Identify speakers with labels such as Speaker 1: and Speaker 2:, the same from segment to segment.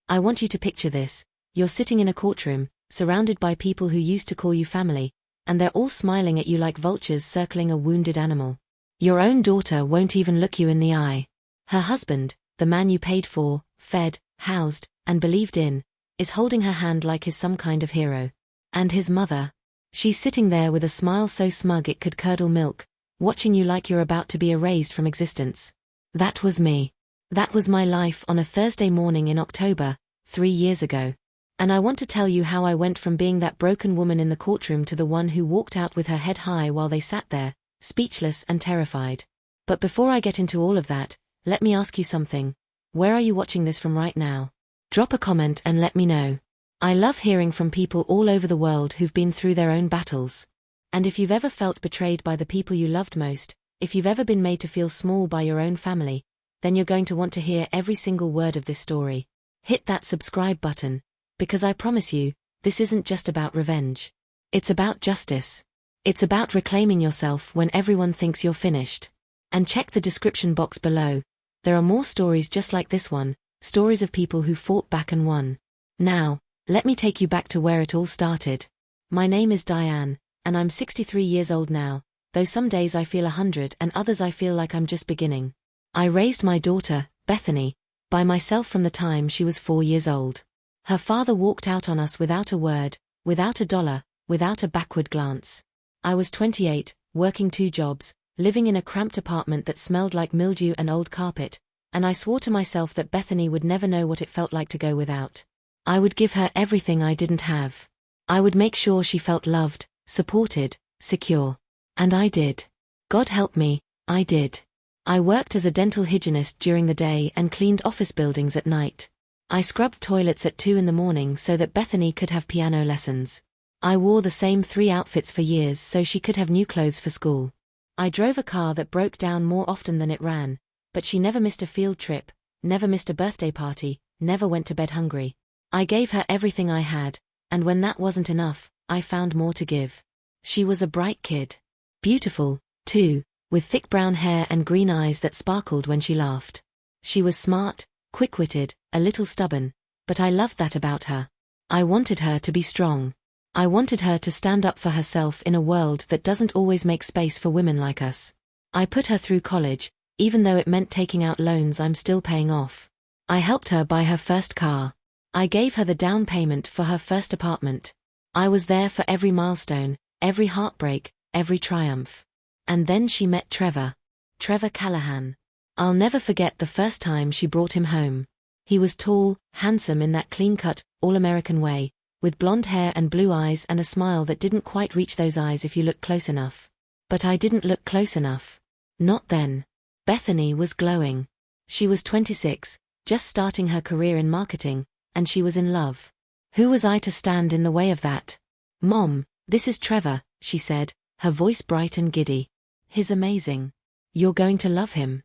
Speaker 1: I want you to picture this. You're sitting in a courtroom, surrounded by people who used to call you family, and they're all smiling at you like vultures circling a wounded animal. Your own daughter won't even look you in the eye. Her husband, the man you paid for, fed, housed, and believed in, is holding her hand like he's some kind of hero. And his mother? She's sitting there with a smile so smug it could curdle milk, watching you like you're about to be erased from existence. That was me. That was my life on a Thursday morning in October, 3 years ago. And I want to tell you how I went from being that broken woman in the courtroom to the one who walked out with her head high while they sat there, speechless and terrified. But before I get into all of that, let me ask you something. Where are you watching this from right now? Drop a comment and let me know. I love hearing from people all over the world who've been through their own battles. And if you've ever felt betrayed by the people you loved most, if you've ever been made to feel small by your own family, then you're going to want to hear every single word of this story. Hit that subscribe button, because I promise you, this isn't just about revenge. It's about justice. It's about reclaiming yourself when everyone thinks you're finished. And check the description box below. There are more stories just like this one, stories of people who fought back and won. Now, let me take you back to where it all started. My name is Diane, and I'm 63 years old now, though some days I feel 100 and others I feel like I'm just beginning. I raised my daughter, Bethany, by myself from the time she was 4 years old. Her father walked out on us without a word, without a dollar, without a backward glance. I was 28, working 2 jobs, living in a cramped apartment that smelled like mildew and old carpet, and I swore to myself that Bethany would never know what it felt like to go without. I would give her everything I didn't have. I would make sure she felt loved, supported, secure. And I did. God help me, I did. I worked as a dental hygienist during the day and cleaned office buildings at night. I scrubbed toilets at 2 in the morning so that Bethany could have piano lessons. I wore the same 3 outfits for years so she could have new clothes for school. I drove a car that broke down more often than it ran, but she never missed a field trip, never missed a birthday party, never went to bed hungry. I gave her everything I had, and when that wasn't enough, I found more to give. She was a bright kid. Beautiful, too, with thick brown hair and green eyes that sparkled when she laughed. She was smart, quick-witted, a little stubborn, but I loved that about her. I wanted her to be strong. I wanted her to stand up for herself in a world that doesn't always make space for women like us. I put her through college, even though it meant taking out loans I'm still paying off. I helped her buy her first car. I gave her the down payment for her first apartment. I was there for every milestone, every heartbreak, every triumph. And then she met Trevor. Trevor Callahan. I'll never forget the first time she brought him home. He was tall, handsome in that clean-cut, all-American way, with blonde hair and blue eyes and a smile that didn't quite reach those eyes if you looked close enough. But I didn't look close enough. Not then. Bethany was glowing. She was 26, just starting her career in marketing, and she was in love. Who was I to stand in the way of that? "Mom, this is Trevor," she said, her voice bright and giddy. "He's amazing. You're going to love him."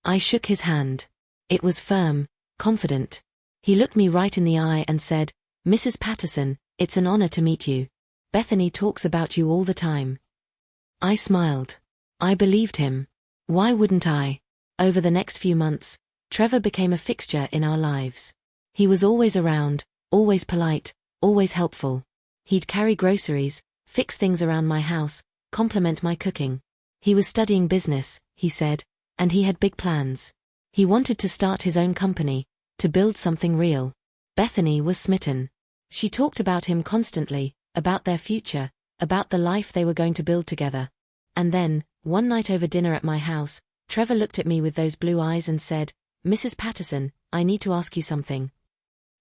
Speaker 1: I shook his hand. It was firm, confident. He looked me right in the eye and said, "Mrs. Patterson, it's an honor to meet you. Bethany talks about you all the time." I smiled. I believed him. Why wouldn't I? Over the next few months, Trevor became a fixture in our lives. He was always around, always polite, always helpful. He'd carry groceries, fix things around my house, compliment my cooking. He was studying business, he said, and he had big plans. He wanted to start his own company, to build something real. Bethany was smitten. She talked about him constantly, about their future, about the life they were going to build together. And then, one night over dinner at my house, Trevor looked at me with those blue eyes and said, "Mrs. Patterson, I need to ask you something."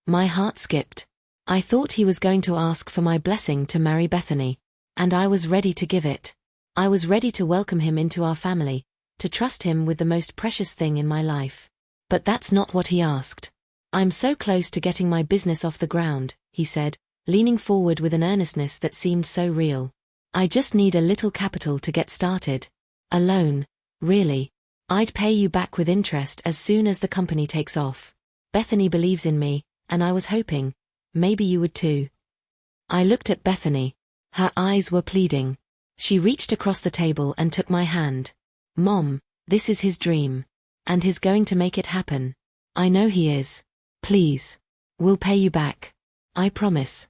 Speaker 1: My heart skipped. I thought he was going to ask for my blessing to marry Bethany. And I was ready to give it. I was ready to welcome him into our family, to trust him with the most precious thing in my life. But that's not what he asked. "I'm so close to getting my business off the ground," he said, leaning forward with an earnestness that seemed so real. "I just need a little capital to get started. A loan, really. I'd pay you back with interest as soon as the company takes off. Bethany believes in me, and I was hoping, maybe you would too." I looked at Bethany. Her eyes were pleading. She reached across the table and took my hand. "Mom, this is his dream. And he's going to make it happen. I know he is. Please. We'll pay you back. I promise.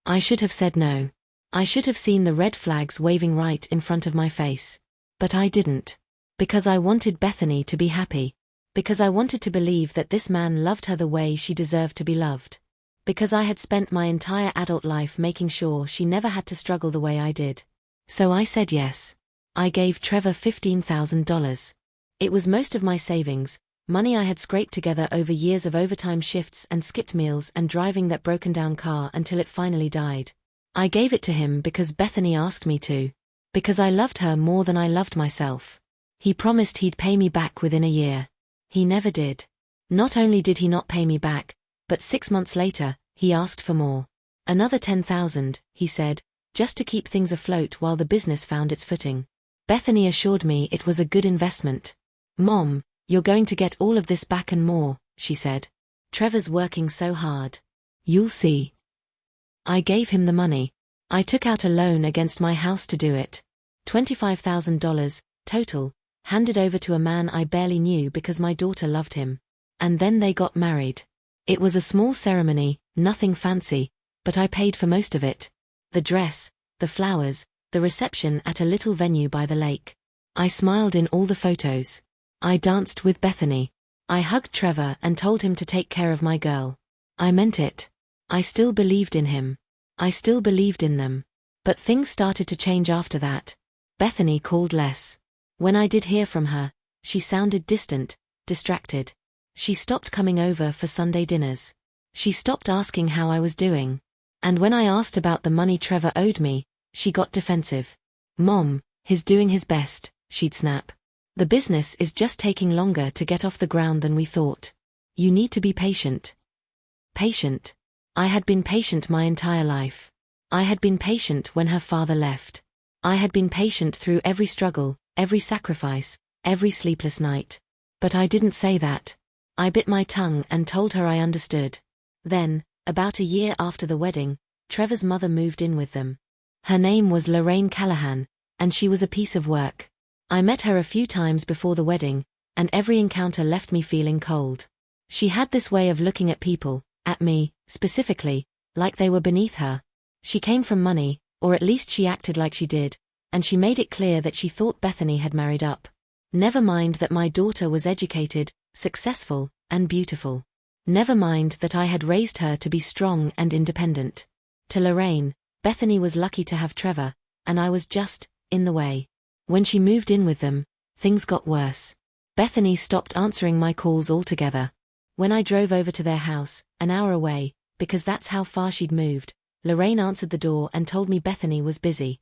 Speaker 1: I should have said no. I should have seen the red flags waving right in front of my face. But I didn't. Because I wanted Bethany to be happy. Because I wanted to believe that this man loved her the way she deserved to be loved. Because I had spent my entire adult life making sure she never had to struggle the way I did. So I said yes. I gave Trevor $15,000. It was most of my savings, money I had scraped together over years of overtime shifts and skipped meals and driving that broken-down car until it finally died. I gave it to him because Bethany asked me to. Because I loved her more than I loved myself. He promised he'd pay me back within a year. He never did. Not only did he not pay me back, but 6 months later, he asked for more. Another $10,000, he said, just to keep things afloat while the business found its footing. Bethany assured me it was a good investment. Mom, you're going to get all of this back and more, she said. Trevor's working so hard. You'll see. I gave him the money. I took out a loan against my house to do it. $25,000, total, handed over to a man I barely knew because my daughter loved him. And then they got married. It was a small ceremony, nothing fancy, but I paid for most of it. The dress, the flowers, the reception at a little venue by the lake. I smiled in all the photos. I danced with Bethany. I hugged Trevor and told him to take care of my girl. I meant it. I still believed in him. I still believed in them. But things started to change after that. Bethany called less. When I did hear from her, she sounded distant, distracted. She stopped coming over for Sunday dinners. She stopped asking how I was doing. And when I asked about the money Trevor owed me, she got defensive. Mom, he's doing his best, she'd snap. The business is just taking longer to get off the ground than we thought. You need to be patient. Patient. I had been patient my entire life. I had been patient when her father left. I had been patient through every struggle, every sacrifice, every sleepless night. But I didn't say that. I bit my tongue and told her I understood. Then, about a year after the wedding, Trevor's mother moved in with them. Her name was Lorraine Callahan, and she was a piece of work. I met her a few times before the wedding, and every encounter left me feeling cold. She had this way of looking at people, at me, specifically, like they were beneath her. She came from money, or at least she acted like she did, and she made it clear that she thought Bethany had married up. Never mind that my daughter was educated, successful, and beautiful. Never mind that I had raised her to be strong and independent. To Lorraine, Bethany was lucky to have Trevor, and I was just in the way. When she moved in with them, things got worse. Bethany stopped answering my calls altogether. When I drove over to their house, an hour away, because that's how far she'd moved, Lorraine answered the door and told me Bethany was busy.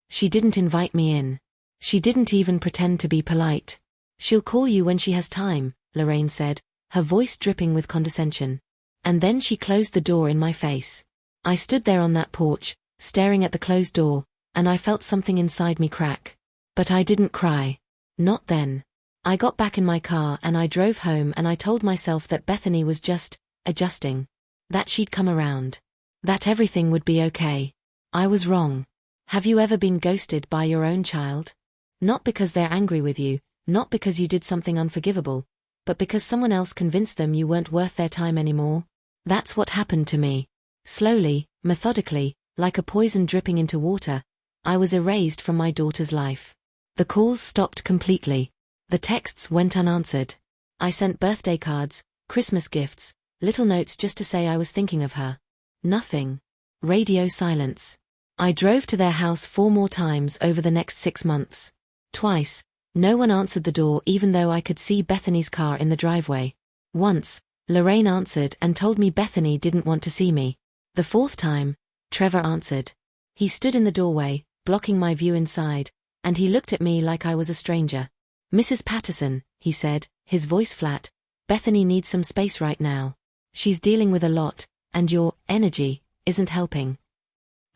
Speaker 1: She didn't invite me in. She didn't even pretend to be polite. She'll call you when she has time, Lorraine said, her voice dripping with condescension. And then she closed the door in my face. I stood there on that porch, staring at the closed door, and I felt something inside me crack. But I didn't cry. Not then. I got back in my car and I drove home and I told myself that Bethany was just adjusting. That she'd come around. That everything would be okay. I was wrong. Have you ever been ghosted by your own child? Not because they're angry with you, not because you did something unforgivable, but because someone else convinced them you weren't worth their time anymore? That's what happened to me. Slowly, methodically, like a poison dripping into water, I was erased from my daughter's life. The calls stopped completely. The texts went unanswered. I sent birthday cards, Christmas gifts, little notes just to say I was thinking of her. Nothing. Radio silence. I drove to their house 4 more times over the next 6 months. Twice, no one answered the door even though I could see Bethany's car in the driveway. Once, Lorraine answered and told me Bethany didn't want to see me. The 4th time, Trevor answered. He stood in the doorway, blocking my view inside, and he looked at me like I was a stranger. Mrs. Patterson, he said, his voice flat, Bethany needs some space right now. She's dealing with a lot, and your energy isn't helping.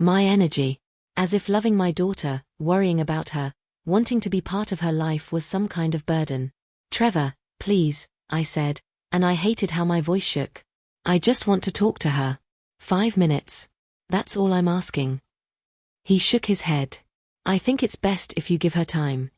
Speaker 1: My energy. As if loving my daughter, worrying about her, wanting to be part of her life was some kind of burden. Trevor, please, I said, and I hated how my voice shook. I just want to talk to her. 5 minutes. That's all I'm asking. He shook his head. I think it's best if you give her time.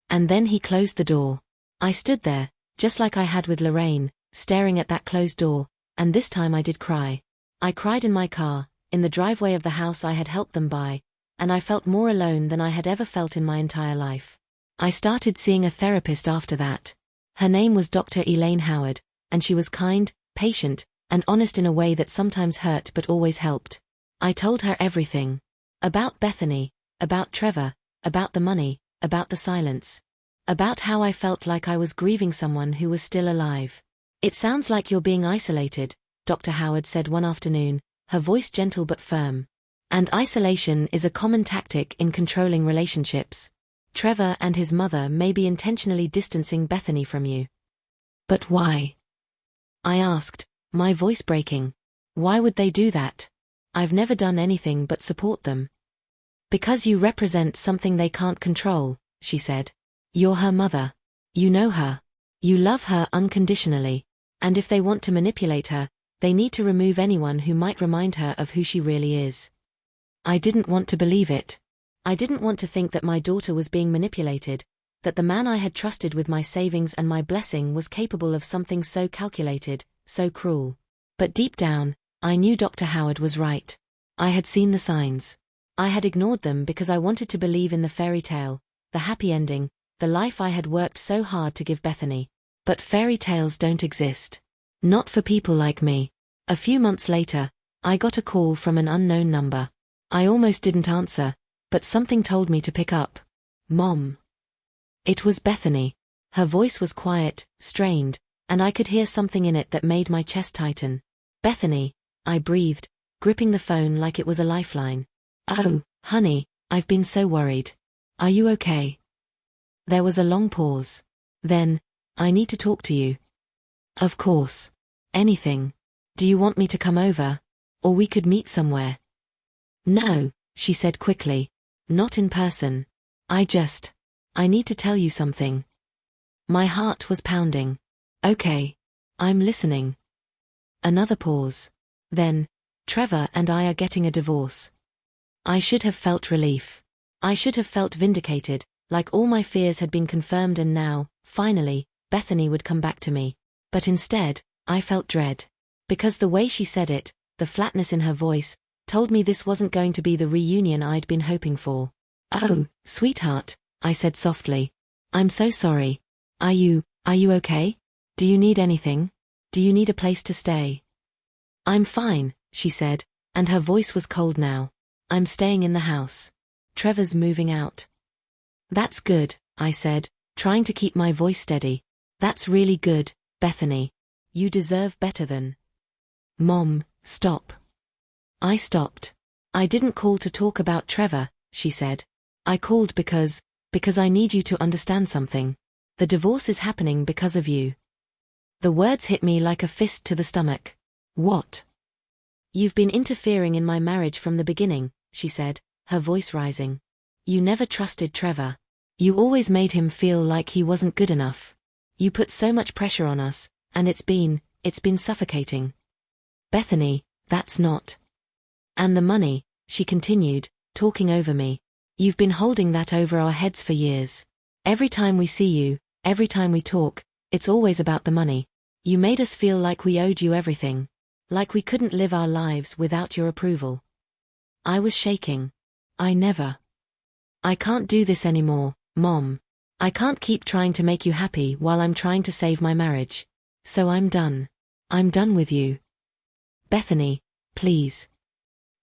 Speaker 1: And then he closed the door. I stood there, just like I had with Lorraine, staring at that closed door, and this time I did cry. I cried in my car, in the driveway of the house I had helped them buy, and I felt more alone than I had ever felt in my entire life. I started seeing a therapist after that. Her name was Dr. Elaine Howard, and she was kind, patient, and honest in a way that sometimes hurt but always helped. I told her everything. About Bethany, about Trevor, about the money, about the silence. About how I felt like I was grieving someone who was still alive. "It sounds like you're being isolated," Dr. Howard said one afternoon, her voice gentle but firm. "And isolation is a common tactic in controlling relationships. Trevor and his mother may be intentionally distancing Bethany from you." "But why?" I asked, my voice breaking. "Why would they do that? I've never done anything but support them." "Because you represent something they can't control," she said. "You're her mother. You know her. You love her unconditionally. And if they want to manipulate her, they need to remove anyone who might remind her of who she really is." I didn't want to believe it. I didn't want to think that my daughter was being manipulated, that the man I had trusted with my savings and my blessing was capable of something so calculated, so cruel. But deep down, I knew Dr. Howard was right. I had seen the signs. I had ignored them because I wanted to believe in the fairy tale, the happy ending, the life I had worked so hard to give Bethany. But fairy tales don't exist. Not for people like me. A few months later, I got a call from an unknown number. I almost didn't answer, but something told me to pick up. "Mom." It was Bethany. Her voice was quiet, strained, and I could hear something in it that made my chest tighten. "Bethany," I breathed, gripping the phone like it was a lifeline. "Oh, honey, I've been so worried. Are you okay?" There was a long pause. Then, "I need to talk to you." "Of course. Anything. Do you want me to come over? Or we could meet somewhere?" "No," she said quickly. "Not in person. I need to tell you something." My heart was pounding. "Okay. I'm listening." Another pause. Then, "Trevor and I are getting a divorce." I should have felt relief. I should have felt vindicated, like all my fears had been confirmed and now, finally, Bethany would come back to me. But instead, I felt dread. Because the way she said it, the flatness in her voice, told me this wasn't going to be the reunion I'd been hoping for. "Oh, sweetheart," I said softly. "I'm so sorry. Are you okay? Do you need anything? Do you need a place to stay?" "I'm fine," she said, and her voice was cold now. "I'm staying in the house. Trevor's moving out." "That's good," I said, trying to keep my voice steady. "That's really good, Bethany. You deserve better than—" "Mom, stop." I stopped. "I didn't call to talk about Trevor," she said. "I called because I need you to understand something. The divorce is happening because of you." The words hit me like a fist to the stomach. "What?" "You've been interfering in my marriage from the beginning," she said, her voice rising. "You never trusted Trevor. You always made him feel like he wasn't good enough. You put so much pressure on us, and it's been suffocating." "Bethany, that's not—" "And the money," she continued, talking over me. "You've been holding that over our heads for years. Every time we see you, every time we talk, it's always about the money. You made us feel like we owed you everything. Like we couldn't live our lives without your approval." I was shaking. I can't do this anymore, Mom. I can't keep trying to make you happy while I'm trying to save my marriage. So I'm done. I'm done with you. Bethany, please."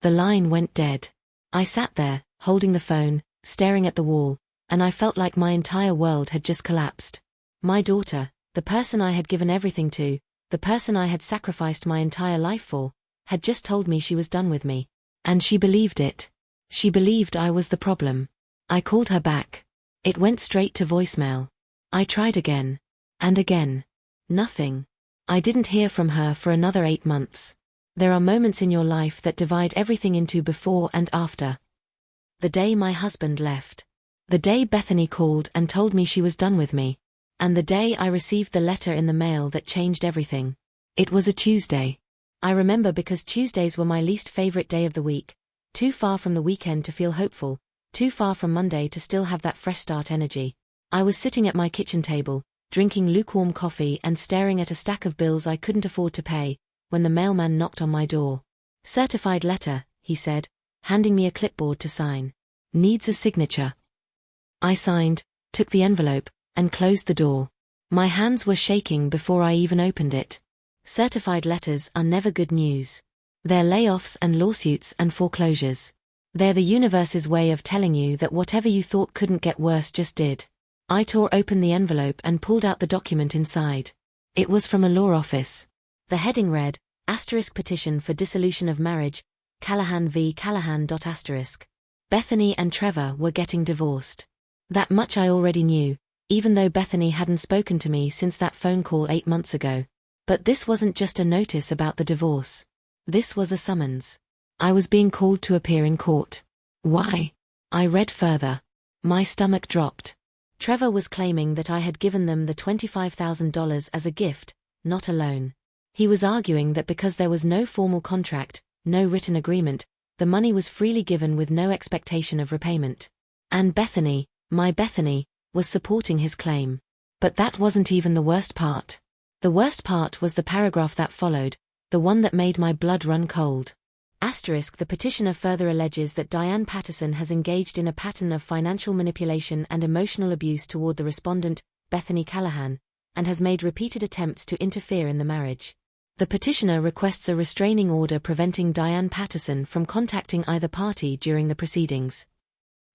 Speaker 1: The line went dead. I sat there, holding the phone, staring at the wall, and I felt like my entire world had just collapsed. My daughter, the person I had given everything to, the person I had sacrificed my entire life for, had just told me she was done with me. And she believed it. She believed I was the problem. I called her back. It went straight to voicemail. I tried again. And again. Nothing. I didn't hear from her for another 8 months. There are moments in your life that divide everything into before and after. The day my husband left. The day Bethany called and told me she was done with me. And the day I received the letter in the mail that changed everything. It was a Tuesday. I remember because Tuesdays were my least favorite day of the week, too far from the weekend to feel hopeful, too far from Monday to still have that fresh start energy. I was sitting at my kitchen table, drinking lukewarm coffee and staring at a stack of bills I couldn't afford to pay, when the mailman knocked on my door. "Certified letter," he said, handing me a clipboard to sign. "Needs a signature." I signed, took the envelope, and closed the door. My hands were shaking before I even opened it. Certified letters are never good news. They're layoffs and lawsuits and foreclosures. They're the universe's way of telling you that whatever you thought couldn't get worse just did. I tore open the envelope and pulled out the document inside. It was from a law office. The heading read, *Petition for Dissolution of Marriage, Callahan v. Callahan. Bethany and Trevor were getting divorced. That much I already knew, even though Bethany hadn't spoken to me since that phone call 8 months ago. But this wasn't just a notice about the divorce. This was a summons. I was being called to appear in court. Why? I read further. My stomach dropped. Trevor was claiming that I had given them the $25,000 as a gift, not a loan. He was arguing that because there was no formal contract, no written agreement, the money was freely given with no expectation of repayment. And Bethany, my Bethany, was supporting his claim. But that wasn't even the worst part. The worst part was the paragraph that followed, the one that made my blood run cold. The petitioner further alleges that Diane Patterson has engaged in a pattern of financial manipulation and emotional abuse toward the respondent, Bethany Callahan, and has made repeated attempts to interfere in the marriage. The petitioner requests a restraining order preventing Diane Patterson from contacting either party during the proceedings.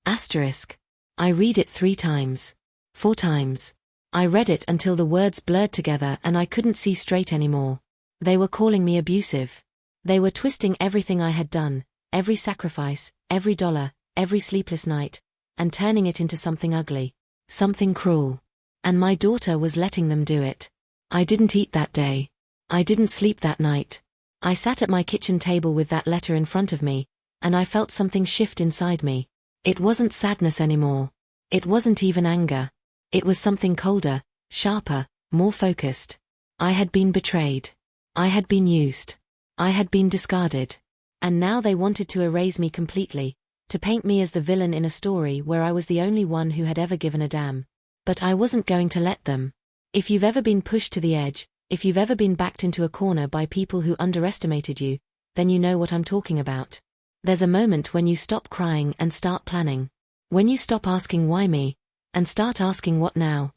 Speaker 1: I read it 3 times. 4 times. I read it until the words blurred together and I couldn't see straight anymore. They were calling me abusive. They were twisting everything I had done, every sacrifice, every dollar, every sleepless night, and turning it into something ugly, something cruel. And my daughter was letting them do it. I didn't eat that day. I didn't sleep that night. I sat at my kitchen table with that letter in front of me, and I felt something shift inside me. It wasn't sadness anymore. It wasn't even anger. It was something colder, sharper, more focused. I had been betrayed. I had been used. I had been discarded. And now they wanted to erase me completely, to paint me as the villain in a story where I was the only one who had ever given a damn. But I wasn't going to let them. If you've ever been pushed to the edge, if you've ever been backed into a corner by people who underestimated you, then you know what I'm talking about. There's a moment when you stop crying and start planning. When you stop asking why me, and start asking what now.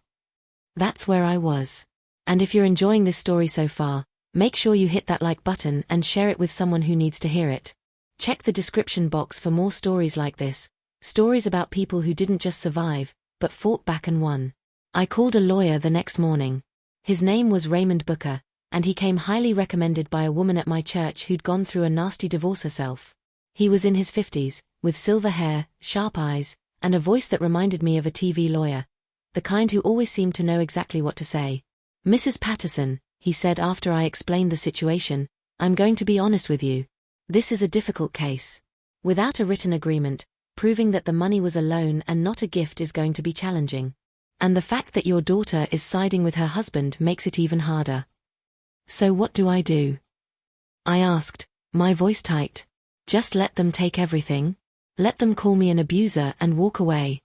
Speaker 1: That's where I was. And if you're enjoying this story so far, make sure you hit that like button and share it with someone who needs to hear it. Check the description box for more stories like this, stories about people who didn't just survive, but fought back and won. I called a lawyer the next morning. His name was Raymond Booker, and he came highly recommended by a woman at my church who'd gone through a nasty divorce herself. He was in his 50s, with silver hair, sharp eyes, and a voice that reminded me of a TV lawyer, the kind who always seemed to know exactly what to say. "Mrs. Patterson," he said after I explained the situation, "I'm going to be honest with you. This is a difficult case. Without a written agreement, proving that the money was a loan and not a gift is going to be challenging. And the fact that your daughter is siding with her husband makes it even harder. So what do I do?" I asked, my voice tight. Just let them take everything? Let them call me an abuser and walk away?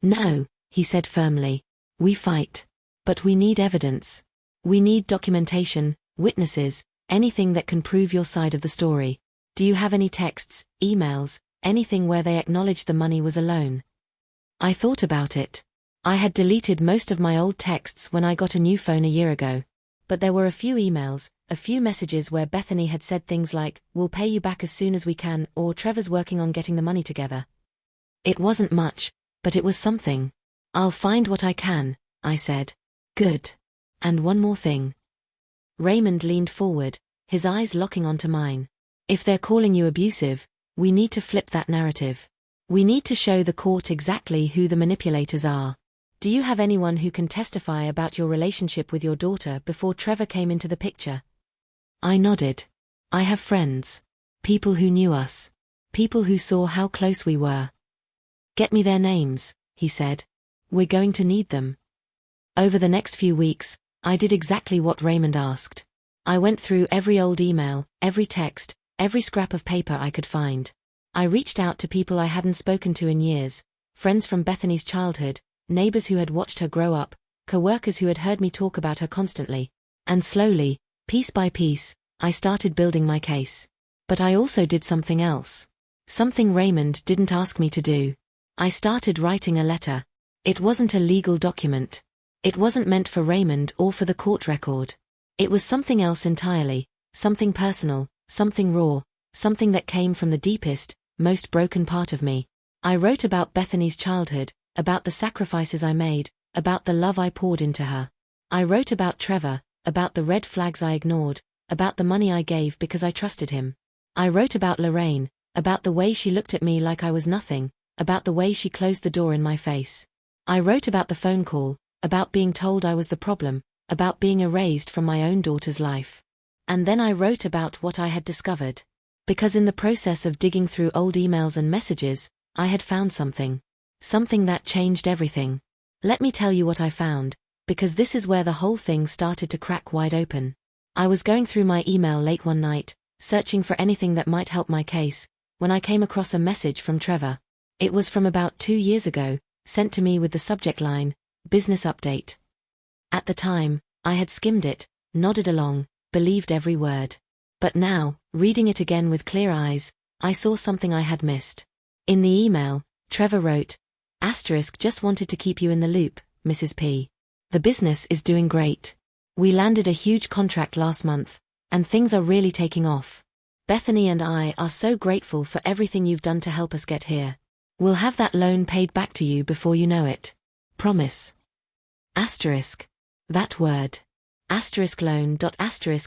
Speaker 1: "No," he said firmly. "We fight. But we need evidence. We need documentation, witnesses, anything that can prove your side of the story. Do you have any texts, emails, anything where they acknowledged the money was a loan?" I thought about it. I had deleted most of my old texts when I got a new phone a year ago. But there were a few emails, a few messages where Bethany had said things like, "We'll pay you back as soon as we can," or "Trevor's working on getting the money together." It wasn't much, but it was something. "I'll find what I can," I said. "Good. And one more thing." Raymond leaned forward, his eyes locking onto mine. "If they're calling you abusive, we need to flip that narrative. We need to show the court exactly who the manipulators are. Do you have anyone who can testify about your relationship with your daughter before Trevor came into the picture?" I nodded. "I have friends. People who knew us. People who saw how close we were." "Get me their names," he said. "We're going to need them." Over the next few weeks, I did exactly what Raymond asked. I went through every old email, every text, every scrap of paper I could find. I reached out to people I hadn't spoken to in years, friends from Bethany's childhood, neighbors who had watched her grow up, co-workers who had heard me talk about her constantly. And slowly, piece by piece, I started building my case. But I also did something else. Something Raymond didn't ask me to do. I started writing a letter. It wasn't a legal document. It wasn't meant for Raymond or for the court record. It was something else entirely, something personal, something raw, something that came from the deepest, most broken part of me. I wrote about Bethany's childhood, about the sacrifices I made, about the love I poured into her. I wrote about Trevor, about the red flags I ignored, about the money I gave because I trusted him. I wrote about Lorraine, about the way she looked at me like I was nothing, about the way she closed the door in my face. I wrote about the phone call, about being told I was the problem, about being erased from my own daughter's life. And then I wrote about what I had discovered. Because in the process of digging through old emails and messages, I had found something. Something that changed everything. Let me tell you what I found, because this is where the whole thing started to crack wide open. I was going through my email late one night, searching for anything that might help my case, when I came across a message from Trevor. It was from about 2 years ago, sent to me with the subject line, Business Update. At the time, I had skimmed it, nodded along, believed every word. But now, reading it again with clear eyes, I saw something I had missed. In the email, Trevor wrote, just wanted to keep you in the loop, Mrs. P. The business is doing great. We landed a huge contract last month, and things are really taking off. Bethany and I are so grateful for everything you've done to help us get here. We'll have that loan paid back to you before you know it. Promise. That word. Loan.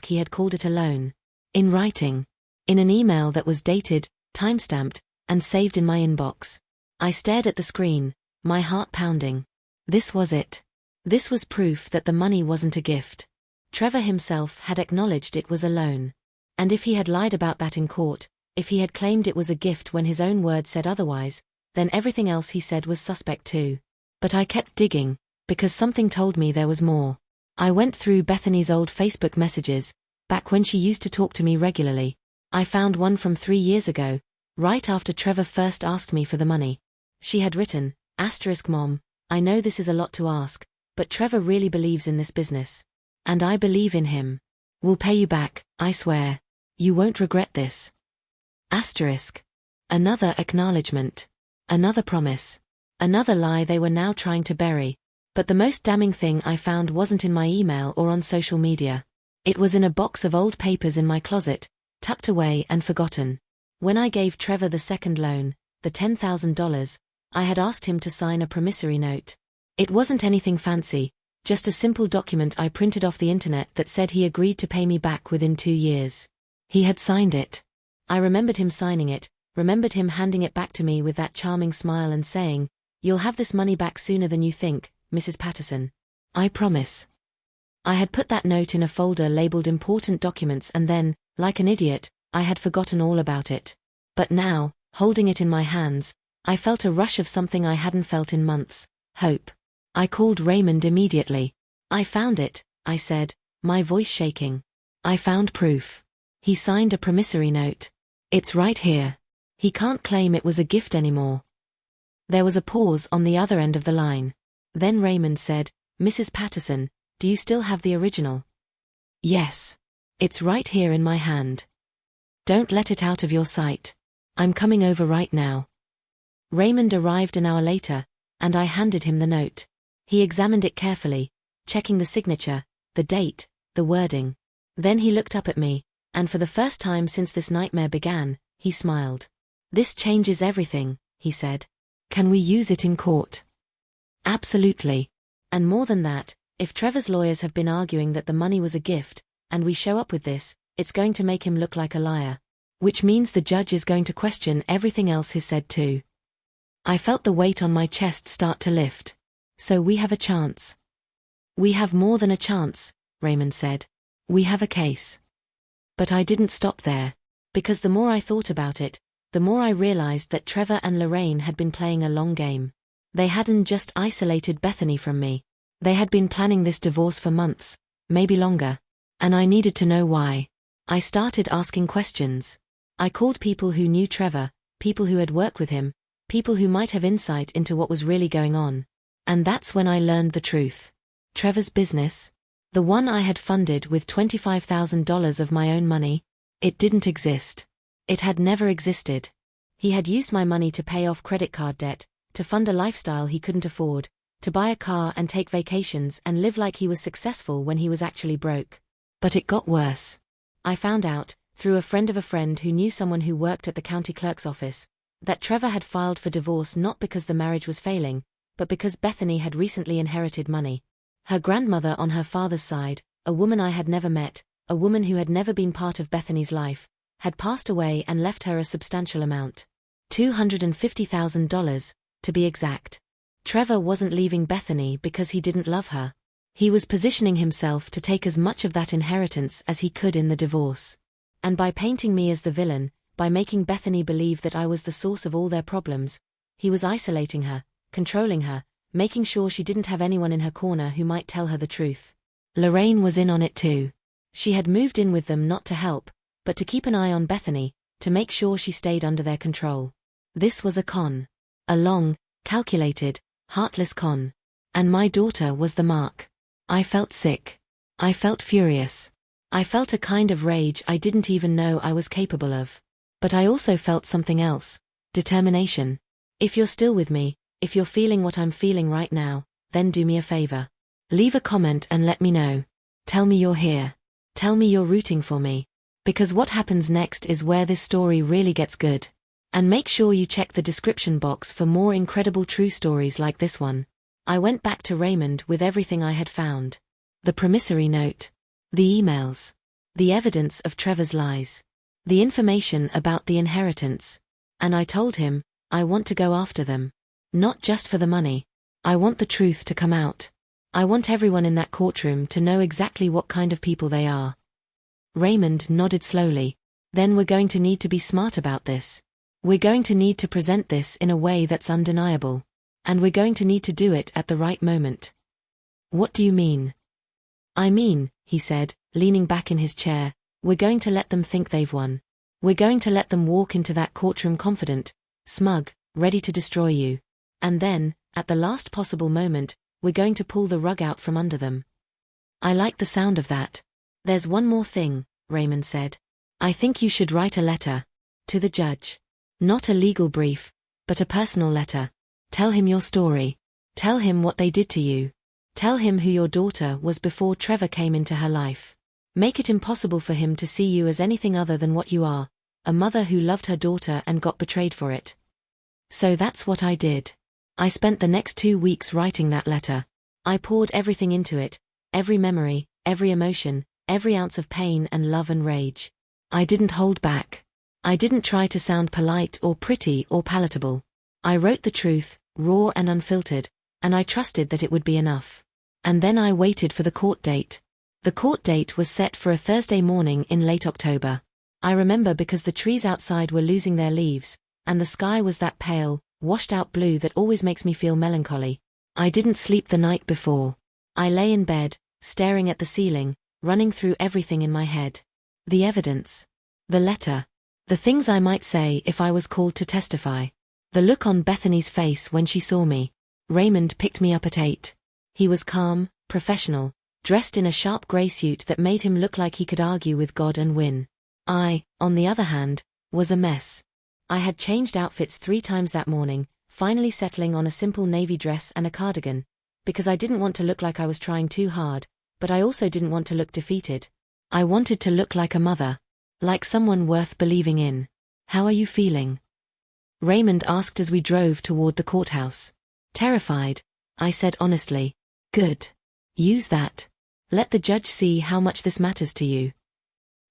Speaker 1: He had called it a loan. In writing. In an email that was dated, timestamped, and saved in my inbox. I stared at the screen, my heart pounding. This was it. This was proof that the money wasn't a gift. Trevor himself had acknowledged it was a loan. And if he had lied about that in court, if he had claimed it was a gift when his own words said otherwise, then everything else he said was suspect too. But I kept digging, because something told me there was more. I went through Bethany's old Facebook messages, back when she used to talk to me regularly. I found one from 3 years ago, right after Trevor first asked me for the money. She had written, Mom, I know this is a lot to ask, but Trevor really believes in this business. And I believe in him. We'll pay you back, I swear. You won't regret this. Another acknowledgement. Another promise. Another lie they were now trying to bury. But the most damning thing I found wasn't in my email or on social media. It was in a box of old papers in my closet, tucked away and forgotten. When I gave Trevor the second loan, the $10,000, I had asked him to sign a promissory note. It wasn't anything fancy, just a simple document I printed off the internet that said he agreed to pay me back within 2 years. He had signed it. I remembered him signing it, remembered him handing it back to me with that charming smile and saying, "You'll have this money back sooner than you think, Mrs. Patterson. I promise." I had put that note in a folder labeled Important Documents and then, like an idiot, I had forgotten all about it. But now, holding it in my hands, I felt a rush of something I hadn't felt in months, hope. I called Raymond immediately. "I found it," I said, my voice shaking. "I found proof. He signed a promissory note. It's right here. He can't claim it was a gift anymore." There was a pause on the other end of the line. Then Raymond said, "Mrs. Patterson, do you still have the original?" "Yes. It's right here in my hand. Don't let it out of your sight. I'm coming over right now." Raymond arrived an hour later, and I handed him the note. He examined it carefully, checking the signature, the date, the wording. Then he looked up at me, and for the first time since this nightmare began, he smiled. "This changes everything," he said. "Can we use it in court?" "Absolutely. And more than that, if Trevor's lawyers have been arguing that the money was a gift, and we show up with this, it's going to make him look like a liar. Which means the judge is going to question everything else he's said too." I felt the weight on my chest start to lift. "So we have a chance." "We have more than a chance," Raymond said. "We have a case." But I didn't stop there. Because the more I thought about it, the more I realized that Trevor and Lorraine had been playing a long game. They hadn't just isolated Bethany from me. They had been planning this divorce for months, maybe longer. And I needed to know why. I started asking questions. I called people who knew Trevor, people who had worked with him, people who might have insight into what was really going on. And that's when I learned the truth. Trevor's business? The one I had funded with $25,000 of my own money. It didn't exist. It had never existed. He had used my money to pay off credit card debt, to fund a lifestyle he couldn't afford, to buy a car and take vacations and live like he was successful when he was actually broke. But it got worse. I found out, through a friend of a friend who knew someone who worked at the county clerk's office, that Trevor had filed for divorce not because the marriage was failing, but because Bethany had recently inherited money. Her grandmother on her father's side, a woman I had never met, a woman who had never been part of Bethany's life, had passed away and left her a substantial amount. $250,000, to be exact. Trevor wasn't leaving Bethany because he didn't love her. He was positioning himself to take as much of that inheritance as he could in the divorce. And by painting me as the villain, by making Bethany believe that I was the source of all their problems, he was isolating her, controlling her, making sure she didn't have anyone in her corner who might tell her the truth. Lorraine was in on it too. She had moved in with them not to help, but to keep an eye on Bethany, to make sure she stayed under their control. This was a con. A long, calculated, heartless con. And my daughter was the mark. I felt sick. I felt furious. I felt a kind of rage I didn't even know I was capable of. But I also felt something else. Determination. If you're still with me, if you're feeling what I'm feeling right now, then do me a favor. Leave a comment and let me know. Tell me you're here. Tell me you're rooting for me. Because what happens next is where this story really gets good. And make sure you check the description box for more incredible true stories like this one. I went back to Raymond with everything I had found. The promissory note. The emails. The evidence of Trevor's lies. The information about the inheritance. And I told him, I want to go after them. Not just for the money. I want the truth to come out. I want everyone in that courtroom to know exactly what kind of people they are. Raymond nodded slowly. Then we're going to need to be smart about this. We're going to need to present this in a way that's undeniable. And we're going to need to do it at the right moment. What do you mean? I mean, he said, leaning back in his chair, we're going to let them think they've won. We're going to let them walk into that courtroom confident, smug, ready to destroy you. And then, at the last possible moment, we're going to pull the rug out from under them. I like the sound of that. There's one more thing, Raymond said. I think you should write a letter. To the judge. Not a legal brief, but a personal letter. Tell him your story. Tell him what they did to you. Tell him who your daughter was before Trevor came into her life. Make it impossible for him to see you as anything other than what you are, a mother who loved her daughter and got betrayed for it. So that's what I did. I spent the next 2 weeks writing that letter. I poured everything into it, every memory, every emotion, every ounce of pain and love and rage. I didn't hold back. I didn't try to sound polite or pretty or palatable. I wrote the truth, raw and unfiltered, and I trusted that it would be enough. And then I waited for the court date. The court date was set for a Thursday morning in late October. I remember because the trees outside were losing their leaves, and the sky was that pale, washed-out blue that always makes me feel melancholy. I didn't sleep the night before. I lay in bed, staring at the ceiling, running through everything in my head. The evidence. The letter. The things I might say if I was called to testify. The look on Bethany's face when she saw me. Raymond picked me up at 8. He was calm, professional, dressed in a sharp grey suit that made him look like he could argue with God and win. I, on the other hand, was a mess. I had changed outfits 3 times that morning, finally settling on a simple navy dress and a cardigan, because I didn't want to look like I was trying too hard, but I also didn't want to look defeated. I wanted to look like a mother. Like someone worth believing in. How are you feeling? Raymond asked as we drove toward the courthouse. Terrified, I said honestly. Good. Use that. Let the judge see how much this matters to you.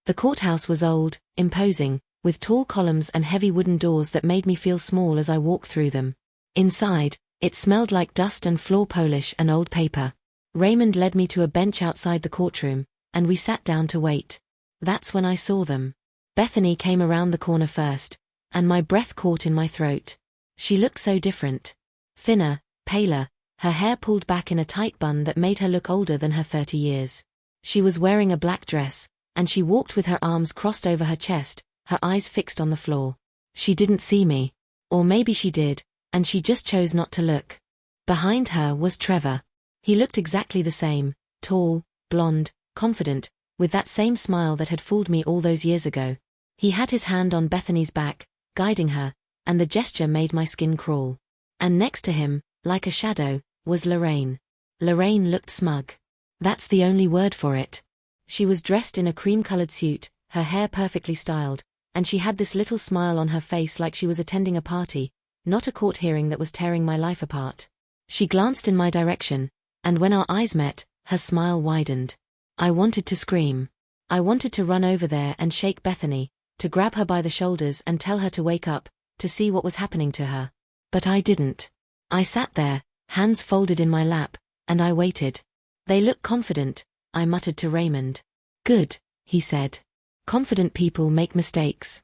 Speaker 1: The courthouse was old, imposing, with tall columns and heavy wooden doors that made me feel small as I walked through them. Inside, it smelled like dust and floor polish and old paper. Raymond led me to a bench outside the courtroom, and we sat down to wait. That's when I saw them. Bethany came around the corner first, and my breath caught in my throat. She looked so different. Thinner, paler, her hair pulled back in a tight bun that made her look older than her 30 years. She was wearing a black dress, and she walked with her arms crossed over her chest, her eyes fixed on the floor. She didn't see me. Or maybe she did, and she just chose not to look. Behind her was Trevor. He looked exactly the same, tall, blonde, confident, with that same smile that had fooled me all those years ago. He had his hand on Bethany's back, guiding her, and the gesture made my skin crawl. And next to him, like a shadow, was Lorraine. Lorraine looked smug. That's the only word for it. She was dressed in a cream-colored suit, her hair perfectly styled, and she had this little smile on her face like she was attending a party, not a court hearing that was tearing my life apart. She glanced in my direction, and when our eyes met, her smile widened. I wanted to scream. I wanted to run over there and shake Bethany, to grab her by the shoulders and tell her to wake up, to see what was happening to her. But I didn't. I sat there, hands folded in my lap, and I waited. They look confident, I muttered to Raymond. Good, he said. Confident people make mistakes.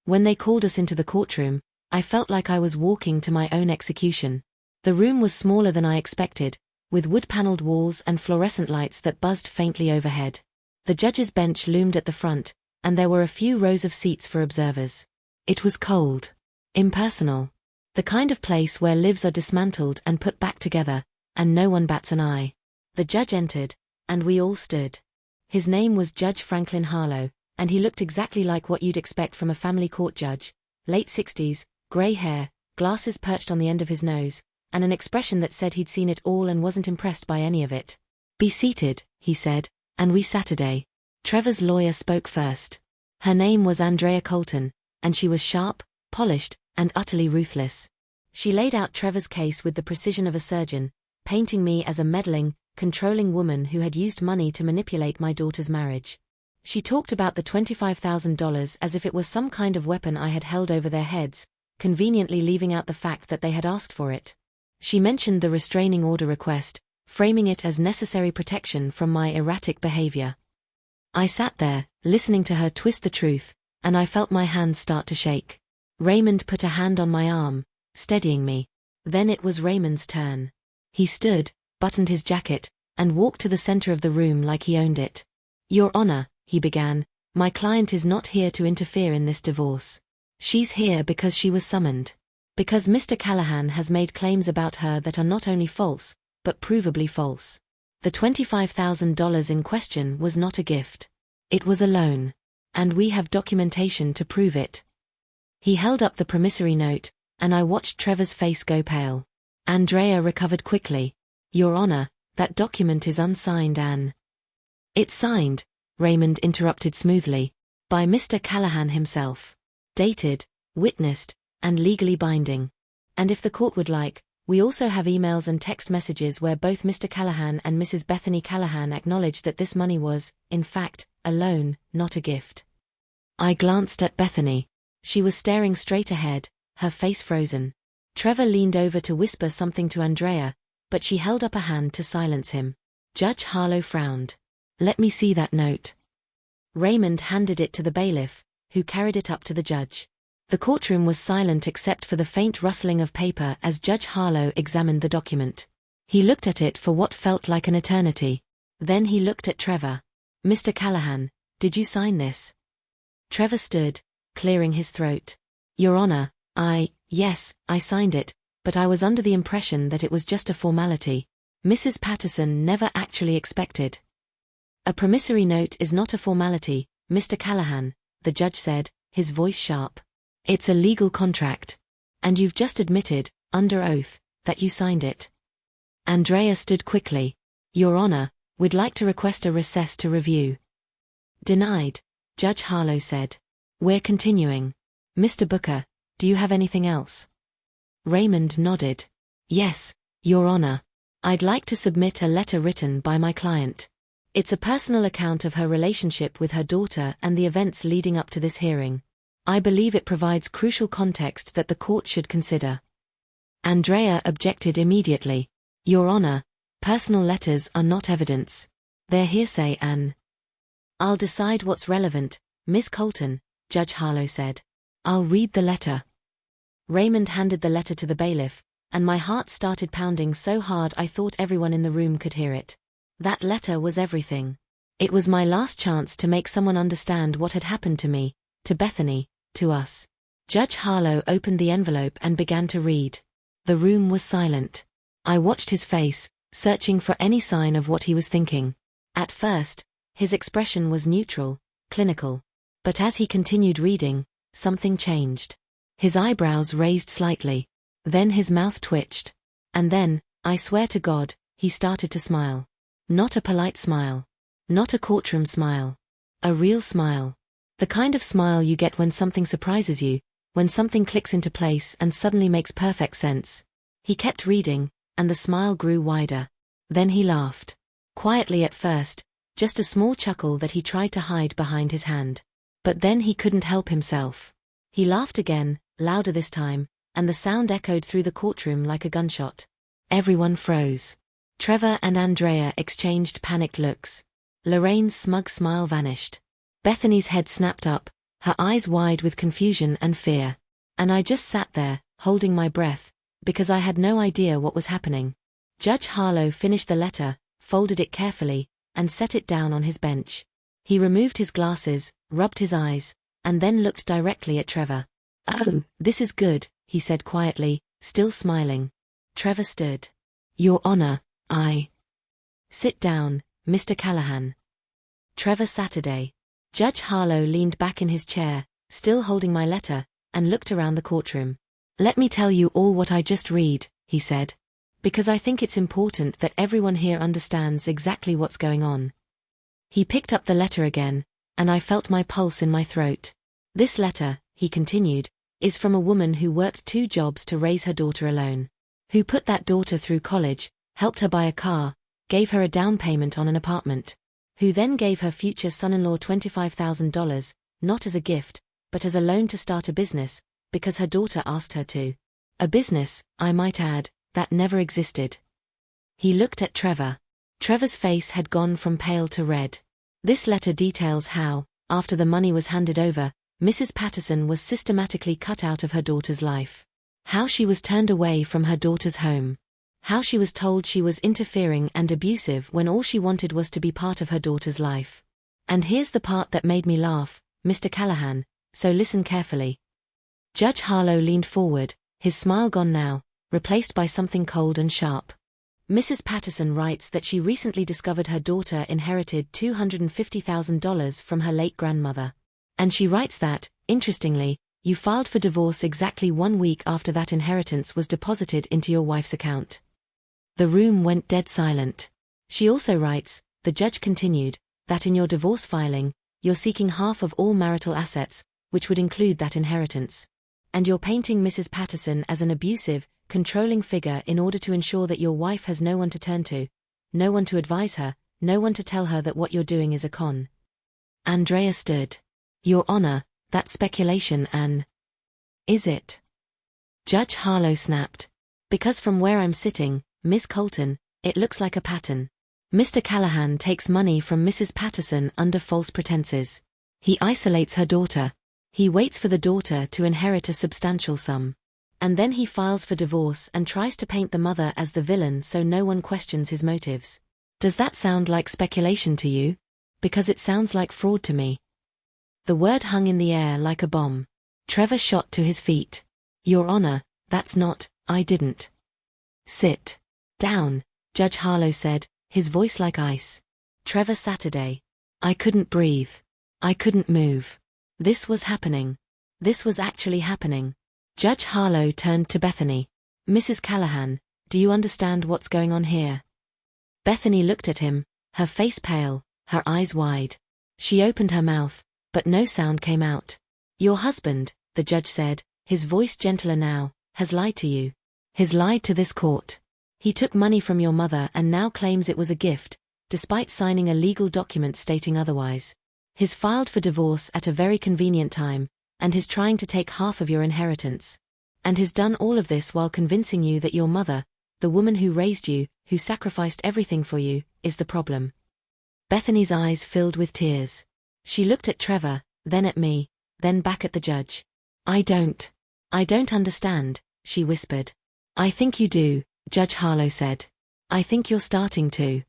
Speaker 1: When they called us into the courtroom, I felt like I was walking to my own execution. The room was smaller than I expected, with wood-paneled walls and fluorescent lights that buzzed faintly overhead. The judge's bench loomed at the front, and there were a few rows of seats for observers. It was cold. Impersonal. The kind of place where lives are dismantled and put back together, and no one bats an eye. The judge entered, and we all stood. His name was Judge Franklin Harlow, and he looked exactly like what you'd expect from a family court judge, late 60s, grey hair, glasses perched on the end of his nose, and an expression that said he'd seen it all and wasn't impressed by any of it. Be seated, he said, and we Saturday. Trevor's lawyer spoke first. Her name was Andrea Colton, and she was sharp, polished, and utterly ruthless. She laid out Trevor's case with the precision of a surgeon, painting me as a meddling, controlling woman who had used money to manipulate my daughter's marriage. She talked about the $25,000 as if it was some kind of weapon I had held over their heads, conveniently leaving out the fact that they had asked for it. She mentioned the restraining order request, framing it as necessary protection from my erratic behavior. I sat there, listening to her twist the truth, and I felt my hands start to shake. Raymond put a hand on my arm, steadying me. Then it was Raymond's turn. He stood, buttoned his jacket, and walked to the center of the room like he owned it. Your Honor, he began, my client is not here to interfere in this divorce. She's here because she was summoned. Because Mr. Callahan has made claims about her that are not only false, but provably false. The $25,000 in question was not a gift. It was a loan. And we have documentation to prove it. He held up the promissory note, and I watched Trevor's face go pale. Andrea recovered quickly. Your Honor, that document is unsigned and... It's signed, Raymond interrupted smoothly, by Mr. Callahan himself. Dated, witnessed, and legally binding. And if the court would like, we also have emails and text messages where both Mr. Callahan and Mrs. Bethany Callahan acknowledged that this money was, in fact, a loan, not a gift. I glanced at Bethany. She was staring straight ahead, her face frozen. Trevor leaned over to whisper something to Andrea, but she held up a hand to silence him. Judge Harlow frowned. Let me see that note. Raymond handed it to the bailiff, who carried it up to the judge. The courtroom was silent except for the faint rustling of paper as Judge Harlow examined the document. He looked at it for what felt like an eternity. Then he looked at Trevor. Mr. Callahan, did you sign this? Trevor stood, clearing his throat. Your Honor, yes, I signed it, but I was under the impression that it was just a formality. Mrs. Patterson never actually expected. A promissory note is not a formality, Mr. Callahan, the judge said, his voice sharp. It's a legal contract. And you've just admitted, under oath, that you signed it. Andrea stood quickly. Your Honor, we'd like to request a recess to review. Denied, Judge Harlow said. We're continuing. Mr. Booker, do you have anything else? Raymond nodded. Yes, Your Honor. I'd like to submit a letter written by my client. It's a personal account of her relationship with her daughter and the events leading up to this hearing. I believe it provides crucial context that the court should consider. Andrea objected immediately. Your Honor, personal letters are not evidence. They're hearsay and... I'll decide what's relevant, Miss Colton, Judge Harlow said. I'll read the letter. Raymond handed the letter to the bailiff, and my heart started pounding so hard I thought everyone in the room could hear it. That letter was everything. It was my last chance to make someone understand what had happened to me, to Bethany, to us. Judge Harlow opened the envelope and began to read. The room was silent. I watched his face, searching for any sign of what he was thinking. At first, his expression was neutral, clinical. But as he continued reading, something changed. His eyebrows raised slightly. Then his mouth twitched. And then, I swear to God, he started to smile. Not a polite smile. Not a courtroom smile. A real smile. The kind of smile you get when something surprises you, when something clicks into place and suddenly makes perfect sense. He kept reading, and the smile grew wider. Then he laughed. Quietly at first, just a small chuckle that he tried to hide behind his hand. But then he couldn't help himself. He laughed again, louder this time, and the sound echoed through the courtroom like a gunshot. Everyone froze. Trevor and Andrea exchanged panicked looks. Lorraine's smug smile vanished. Bethany's head snapped up, her eyes wide with confusion and fear. And I just sat there, holding my breath, because I had no idea what was happening. Judge Harlow finished the letter, folded it carefully, and set it down on his bench. He removed his glasses, rubbed his eyes, and then looked directly at Trevor. "Oh, this is good," he said quietly, still smiling. Trevor stood. "Your Honor, I—" "Sit down, Mr. Callahan." Trevor Saturday. Judge Harlow leaned back in his chair, still holding my letter, and looked around the courtroom. "Let me tell you all what I just read," he said. "Because I think it's important that everyone here understands exactly what's going on." He picked up the letter again, and I felt my pulse in my throat. "This letter," he continued, "is from a woman who worked 2 jobs to raise her daughter alone. Who put that daughter through college, helped her buy a car, gave her a down payment on an apartment. Who then gave her future son-in-law $25,000, not as a gift, but as a loan to start a business, because her daughter asked her to. A business, I might add, that never existed." He looked at Trevor. Trevor's face had gone from pale to red. "This letter details how, after the money was handed over, Mrs. Patterson was systematically cut out of her daughter's life. How she was turned away from her daughter's home. How she was told she was interfering and abusive when all she wanted was to be part of her daughter's life. And here's the part that made me laugh, Mr. Callahan, so listen carefully." Judge Harlow leaned forward, his smile gone now, replaced by something cold and sharp. "Mrs. Patterson writes that she recently discovered her daughter inherited $250,000 from her late grandmother. And she writes that, interestingly, you filed for divorce exactly 1 week after that inheritance was deposited into your wife's account." The room went dead silent. "She also writes," the judge continued, "that in your divorce filing, you're seeking half of all marital assets, which would include that inheritance. And you're painting Mrs. Patterson as an abusive, controlling figure in order to ensure that your wife has no one to turn to, no one to advise her, no one to tell her that what you're doing is a con." Andrea stood. "Your Honor, that's speculation and—" "Is it?" Judge Harlow snapped. "Because from where I'm sitting, Miss Colton, it looks like a pattern. Mr. Callahan takes money from Mrs. Patterson under false pretenses. He isolates her daughter. He waits for the daughter to inherit a substantial sum. And then he files for divorce and tries to paint the mother as the villain so no one questions his motives. Does that sound like speculation to you? Because it sounds like fraud to me." The word hung in the air like a bomb. Trevor shot to his feet. "Your Honor, that's not, I didn't." "Sit down," Judge Harlow said, his voice like ice. "Trevor Saturday. I couldn't breathe. I couldn't move. This was happening. This was actually happening." Judge Harlow turned to Bethany. "Mrs. Callahan, do you understand what's going on here?" Bethany looked at him, her face pale, her eyes wide. She opened her mouth, but no sound came out. "Your husband," the judge said, his voice gentler now, "has lied to you. He's lied to this court. He took money from your mother and now claims it was a gift, despite signing a legal document stating otherwise. He's filed for divorce at a very convenient time, and he's trying to take half of your inheritance. And he's done all of this while convincing you that your mother, the woman who raised you, who sacrificed everything for you, is the problem." Bethany's eyes filled with tears. She looked at Trevor, then at me, then back at the judge. I don't understand," she whispered. "I think you do," Judge Harlow said. "I think you're starting to."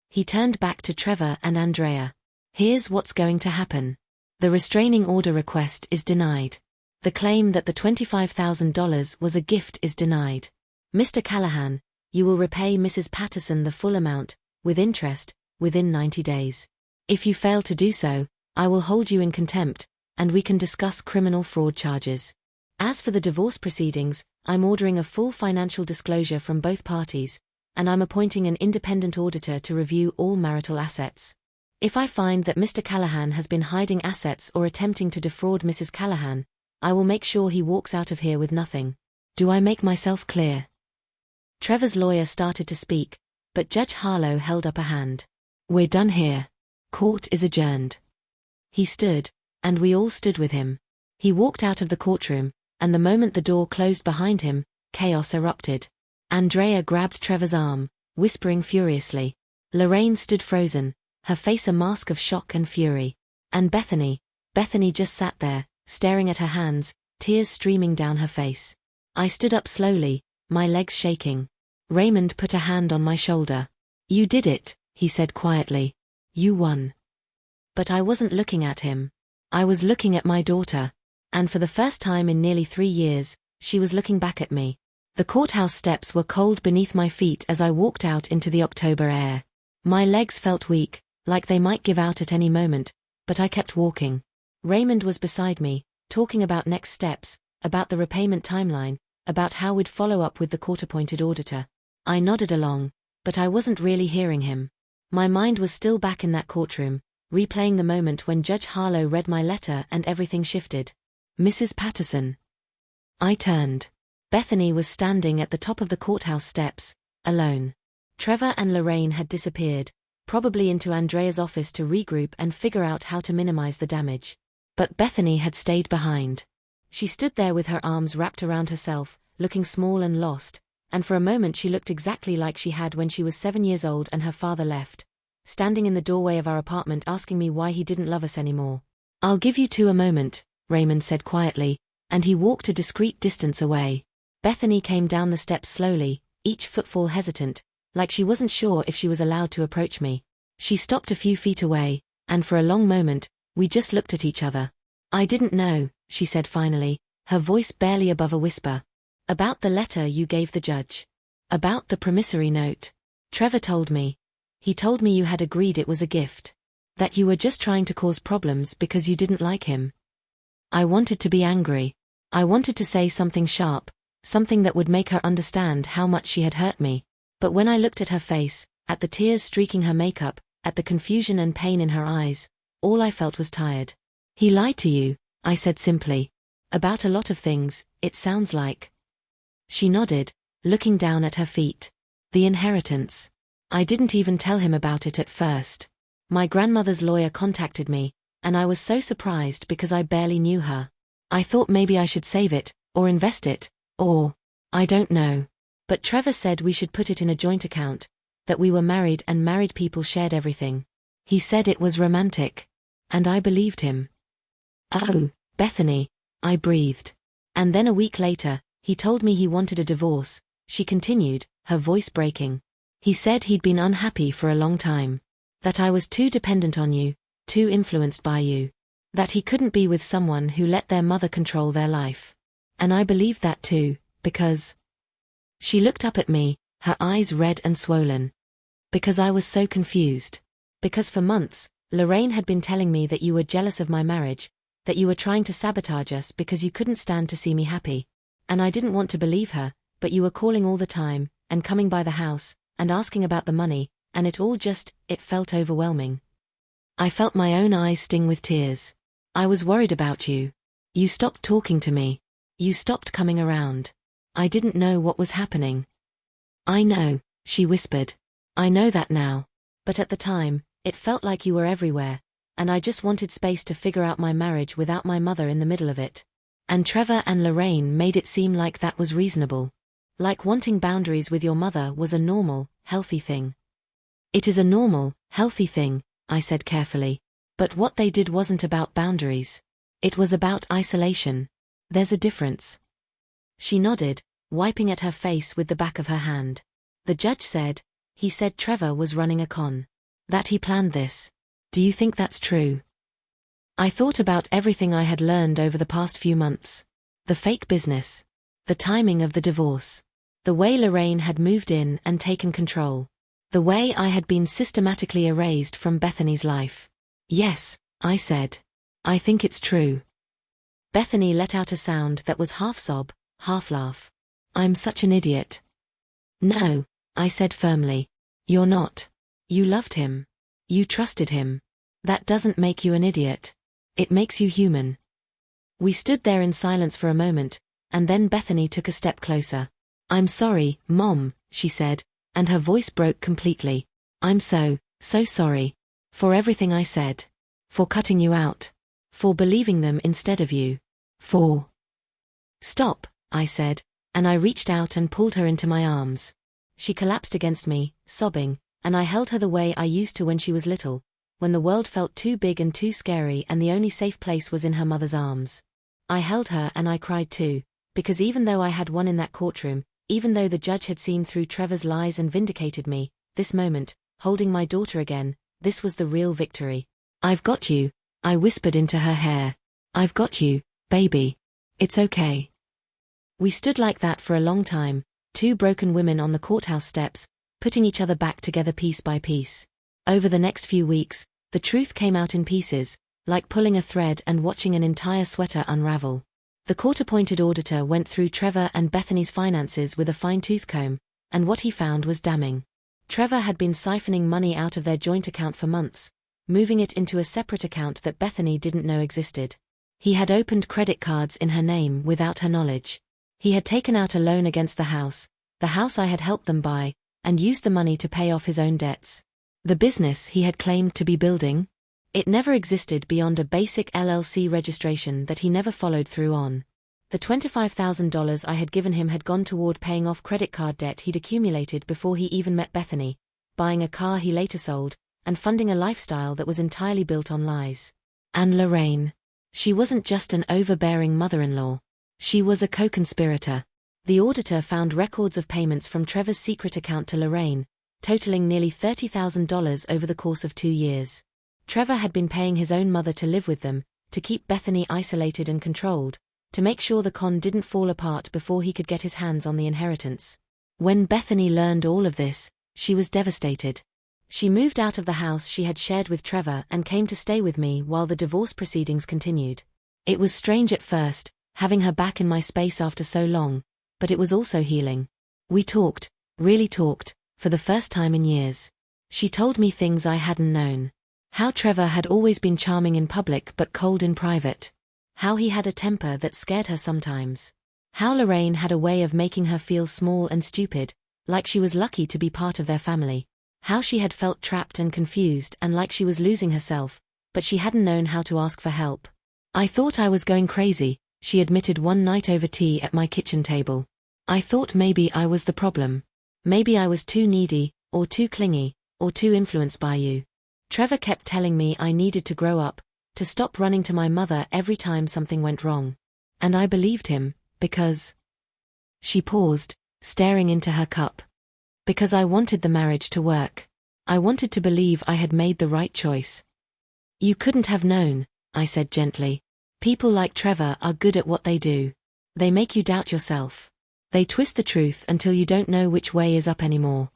Speaker 1: He turned back to Trevor and Andrea. "Here's what's going to happen. The restraining order request is denied. The claim that the $25,000 was a gift is denied. Mr. Callahan, you will repay Mrs. Patterson the full amount, with interest, within 90 days. If you fail to do so, I will hold you in contempt, and we can discuss criminal fraud charges. As for the divorce proceedings, I'm ordering a full financial disclosure from both parties, and I'm appointing an independent auditor to review all marital assets. If I find that Mr. Callahan has been hiding assets or attempting to defraud Mrs. Callahan, I will make sure he walks out of here with nothing. Do I make myself clear? Trevor's lawyer started to speak, but Judge Harlow held up a hand. We're done here. Court is adjourned. He stood, and we all stood with him. He walked out of the courtroom, and the moment the door closed behind him, chaos erupted. Andrea grabbed Trevor's arm, whispering furiously. Lorraine stood frozen, her face a mask of shock and fury. And Bethany just sat there, staring at her hands, tears streaming down her face. I stood up slowly, my legs shaking. Raymond put a hand on my shoulder. You did it, he said quietly. You won. But I wasn't looking at him. I was looking at my daughter. And for the first time in nearly 3 years, she was looking back at me. The courthouse steps were cold beneath my feet as I walked out into the October air. My legs felt weak, like they might give out at any moment, but I kept walking. Raymond was beside me, talking about next steps, about the repayment timeline, about how we'd follow up with the court-appointed auditor. I nodded along, but I wasn't really hearing him. My mind was still back in that courtroom, replaying the moment when Judge Harlow read my letter and everything shifted. Mrs. Patterson. I turned. Bethany was standing at the top of the courthouse steps, alone. Trevor and Lorraine had disappeared, probably into Andrea's office to regroup and figure out how to minimize the damage. But Bethany had stayed behind. She stood there with her arms wrapped around herself, looking small and lost, and for a moment she looked exactly like she had when she was 7 years old and her father left, standing in the doorway of our apartment asking me why he didn't love us anymore. I'll give you two a moment, Raymond said quietly, and he walked a discreet distance away. Bethany came down the steps slowly, each footfall hesitant, like she wasn't sure if she was allowed to approach me. She stopped a few feet away, and for a long moment, we just looked at each other. I didn't know, she said finally, her voice barely above a whisper. About the letter you gave the judge. About the promissory note. Trevor told me. He told me you had agreed it was a gift. That you were just trying to cause problems because you didn't like him. I wanted to be angry. I wanted to say something sharp, something that would make her understand how much she had hurt me. But when I looked at her face, at the tears streaking her makeup, at the confusion and pain in her eyes, all I felt was tired. He lied to you, I said simply. About a lot of things, it sounds like. She nodded, looking down at her feet. The inheritance. I didn't even tell him about it at first. My grandmother's lawyer contacted me, and I was so surprised because I barely knew her. I thought maybe I should save it, or invest it, or, I don't know. But Trevor said we should put it in a joint account, that we were married and married people shared everything. He said it was romantic. And I believed him. Oh, Bethany, I breathed. And then a week later, he told me he wanted a divorce, she continued, her voice breaking. He said he'd been unhappy for a long time. That I was too dependent on you, too influenced by you. That he couldn't be with someone who let their mother control their life. And I believed that too, because... She looked up at me, her eyes red and swollen. Because I was so confused. Because for months, Lorraine had been telling me that you were jealous of my marriage, that you were trying to sabotage us because you couldn't stand to see me happy. And I didn't want to believe her, but you were calling all the time, and coming by the house, and asking about the money, and it felt overwhelming. I felt my own eyes sting with tears. I was worried about you. You stopped talking to me. You stopped coming around. I didn't know what was happening. I know, she whispered. I know that now. But at the time, it felt like you were everywhere, and I just wanted space to figure out my marriage without my mother in the middle of it. And Trevor and Lorraine made it seem like that was reasonable. Like wanting boundaries with your mother was a normal, healthy thing. It is a normal, healthy thing, I said carefully. But what they did wasn't about boundaries. It was about isolation. There's a difference. She nodded, wiping at her face with the back of her hand. The judge said, he said Trevor was running a con. That he planned this. Do you think that's true? I thought about everything I had learned over the past few months. The fake business. The timing of the divorce. The way Lorraine had moved in and taken control. The way I had been systematically erased from Bethany's life. Yes, I said. I think it's true. Bethany let out a sound that was half sob, half laugh. I'm such an idiot. No, I said firmly. You're not. You loved him. You trusted him. That doesn't make you an idiot. It makes you human. We stood there in silence for a moment, and then Bethany took a step closer. I'm sorry, Mom, she said, and her voice broke completely. I'm so sorry. For everything I said. For cutting you out. For believing them instead of you. For... Stop, I said, and I reached out and pulled her into my arms. She collapsed against me, sobbing, and I held her the way I used to when she was little, when the world felt too big and too scary and the only safe place was in her mother's arms. I held her and I cried too, because even though I had won in that courtroom, even though the judge had seen through Trevor's lies and vindicated me, this moment, holding my daughter again, this was the real victory. I've got you, I whispered into her hair. I've got you, baby. It's okay. We stood like that for a long time, two broken women on the courthouse steps, putting each other back together piece by piece. Over the next few weeks, the truth came out in pieces, like pulling a thread and watching an entire sweater unravel. The court-appointed auditor went through Trevor and Bethany's finances with a fine-tooth comb, and what he found was damning. Trevor had been siphoning money out of their joint account for months, moving it into a separate account that Bethany didn't know existed. He had opened credit cards in her name without her knowledge. He had taken out a loan against the house I had helped them buy, and used the money to pay off his own debts. The business he had claimed to be building? It never existed beyond a basic LLC registration that he never followed through on. The $25,000 I had given him had gone toward paying off credit card debt he'd accumulated before he even met Bethany, buying a car he later sold, and funding a lifestyle that was entirely built on lies. And Lorraine. She wasn't just an overbearing mother-in-law. She was a co-conspirator. The auditor found records of payments from Trevor's secret account to Lorraine, totaling nearly $30,000 over the course of 2 years. Trevor had been paying his own mother to live with them, to keep Bethany isolated and controlled, to make sure the con didn't fall apart before he could get his hands on the inheritance. When Bethany learned all of this, she was devastated. She moved out of the house she had shared with Trevor and came to stay with me while the divorce proceedings continued. It was strange at first, having her back in my space after so long, but it was also healing. We talked, really talked, for the first time in years. She told me things I hadn't known. How Trevor had always been charming in public but cold in private. How he had a temper that scared her sometimes. How Lorraine had a way of making her feel small and stupid, like she was lucky to be part of their family. How she had felt trapped and confused and like she was losing herself, but she hadn't known how to ask for help. I thought I was going crazy, she admitted one night over tea at my kitchen table. I thought maybe I was the problem. Maybe I was too needy, or too clingy, or too influenced by you. Trevor kept telling me I needed to grow up, to stop running to my mother every time something went wrong. And I believed him, because... She paused, staring into her cup. Because I wanted the marriage to work. I wanted to believe I had made the right choice. You couldn't have known, I said gently. People like Trevor are good at what they do. They make you doubt yourself. They twist the truth until you don't know which way is up anymore.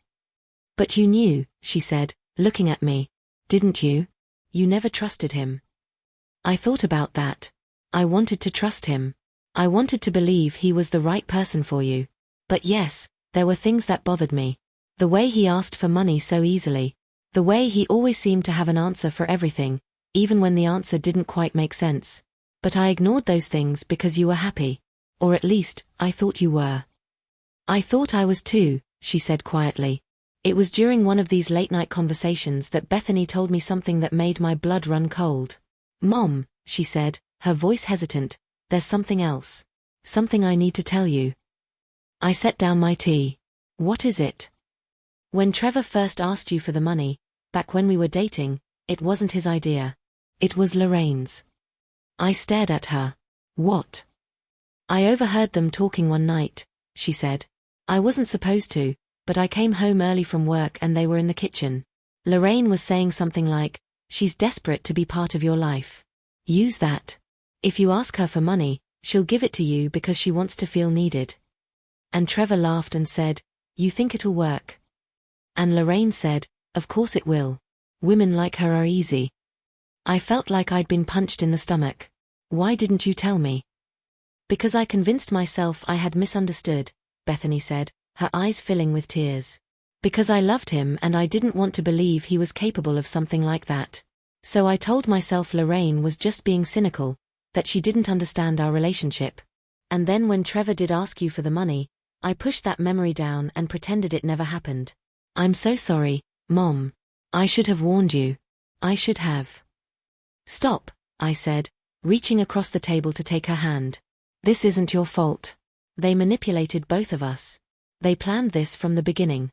Speaker 1: But you knew, she said, looking at me. Didn't you? You never trusted him. I thought about that. I wanted to trust him. I wanted to believe he was the right person for you. But yes, there were things that bothered me. The way he asked for money so easily. The way he always seemed to have an answer for everything, even when the answer didn't quite make sense. But I ignored those things because you were happy. Or at least, I thought you were. I thought I was too, she said quietly. It was during one of these late-night conversations that Bethany told me something that made my blood run cold. Mom, she said, her voice hesitant, there's something else. Something I need to tell you. I set down my tea. What is it? When Trevor first asked you for the money, back when we were dating, it wasn't his idea. It was Lorraine's. I stared at her. What? I overheard them talking one night, she said. I wasn't supposed to, but I came home early from work and they were in the kitchen. Lorraine was saying something like, she's desperate to be part of your life. Use that. If you ask her for money, she'll give it to you because she wants to feel needed. And Trevor laughed and said, you think it'll work? And Lorraine said, "Of course it will. Women like her are easy." I felt like I'd been punched in the stomach. "Why didn't you tell me?" "Because I convinced myself I had misunderstood," Bethany said, her eyes filling with tears. "Because I loved him and I didn't want to believe he was capable of something like that. So I told myself Lorraine was just being cynical, that she didn't understand our relationship. And then when Trevor did ask you for the money, I pushed that memory down and pretended it never happened. I'm so sorry, Mom. I should have warned you. I should have." "Stop," I said, reaching across the table to take her hand. "This isn't your fault. They manipulated both of us. They planned this from the beginning."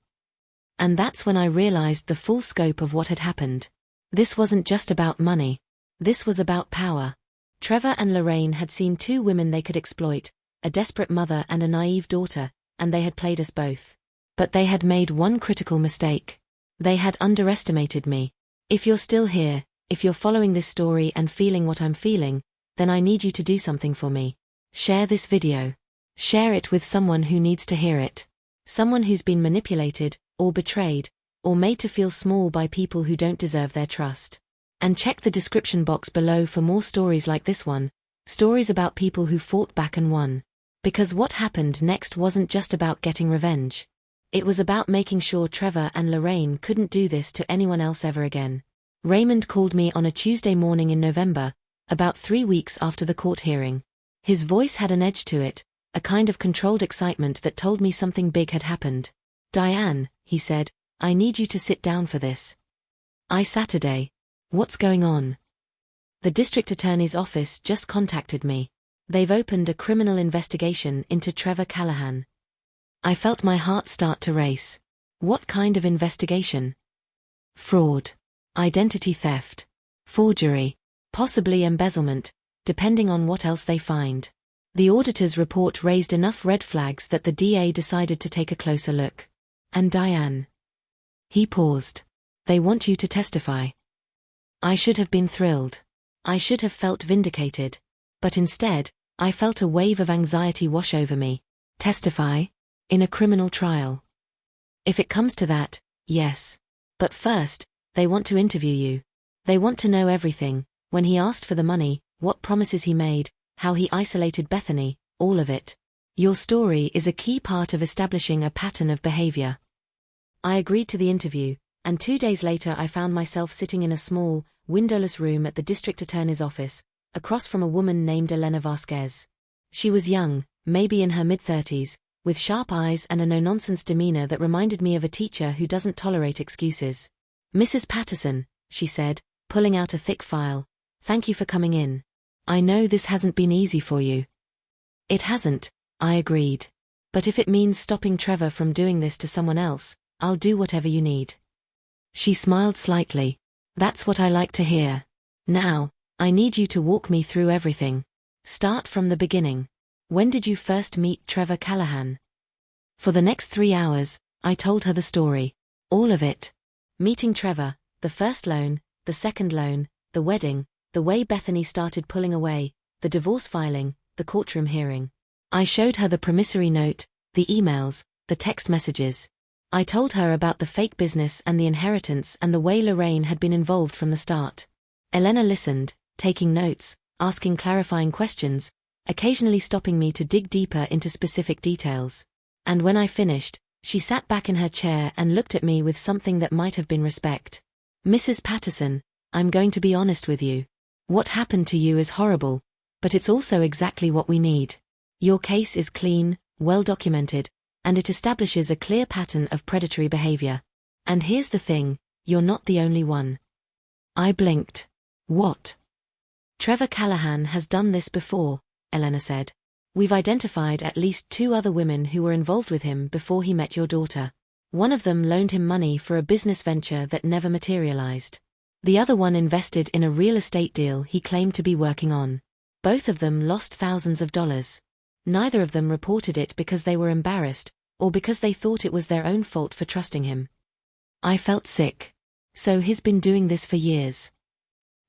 Speaker 1: And that's when I realized the full scope of what had happened. This wasn't just about money. This was about power. Trevor and Lorraine had seen two women they could exploit, a desperate mother and a naive daughter, and they had played us both. But they had made one critical mistake. They had underestimated me. If you're still here, if you're following this story and feeling what I'm feeling, then I need you to do something for me. Share this video. Share it with someone who needs to hear it. Someone who's been manipulated, or betrayed, or made to feel small by people who don't deserve their trust. And check the description box below for more stories like this one, stories about people who fought back and won. Because what happened next wasn't just about getting revenge. It was about making sure Trevor and Lorraine couldn't do this to anyone else ever again. Raymond called me on a Tuesday morning in November, about 3 weeks after the court hearing. His voice had an edge to it, a kind of controlled excitement that told me something big had happened. "Diane," he said, "I need you to sit down for this." Saturday. "What's going on?" "The district attorney's office just contacted me. They've opened a criminal investigation into Trevor Callahan." I felt my heart start to race. What kind of investigation? Fraud. Identity theft. Forgery. Possibly embezzlement, depending on what else they find. The auditor's report raised enough red flags that the DA decided to take a closer look. "And Diane?" He paused. "They want you to testify." I should have been thrilled. I should have felt vindicated. But instead, I felt a wave of anxiety wash over me. Testify? In a criminal trial? If it comes to that, yes. But first, they want to interview you. They want to know everything, when he asked for the money, what promises he made, how he isolated Bethany, all of it. Your story is a key part of establishing a pattern of behavior. I agreed to the interview, and 2 days later I found myself sitting in a small, windowless room at the district attorney's office, across from a woman named Elena Vasquez. She was young, maybe in her mid-30s, with sharp eyes and a no-nonsense demeanor that reminded me of a teacher who doesn't tolerate excuses. "Mrs. Patterson," she said, pulling out a thick file, "thank you for coming in. I know this hasn't been easy for you." "It hasn't," I agreed. "But if it means stopping Trevor from doing this to someone else, I'll do whatever you need." She smiled slightly. "That's what I like to hear. Now, I need you to walk me through everything. Start from the beginning. When did you first meet Trevor Callahan?" For the next 3 hours, I told her the story. All of it. Meeting Trevor, the first loan, the second loan, the wedding, the way Bethany started pulling away, the divorce filing, the courtroom hearing. I showed her the promissory note, the emails, the text messages. I told her about the fake business and the inheritance and the way Lorraine had been involved from the start. Elena listened, taking notes, asking clarifying questions, occasionally stopping me to dig deeper into specific details. And when I finished, she sat back in her chair and looked at me with something that might have been respect. "Mrs. Patterson, I'm going to be honest with you. What happened to you is horrible, but it's also exactly what we need. Your case is clean, well documented, and it establishes a clear pattern of predatory behavior. And here's the thing, you're not the only one." I blinked. "What?" "Trevor Callahan has done this before," Elena said. "We've identified at least 2 other women who were involved with him before he met your daughter. One of them loaned him money for a business venture that never materialized. The other one invested in a real estate deal he claimed to be working on. Both of them lost thousands of dollars. Neither of them reported it because they were embarrassed, or because they thought it was their own fault for trusting him." I felt sick. So he's been doing this for years.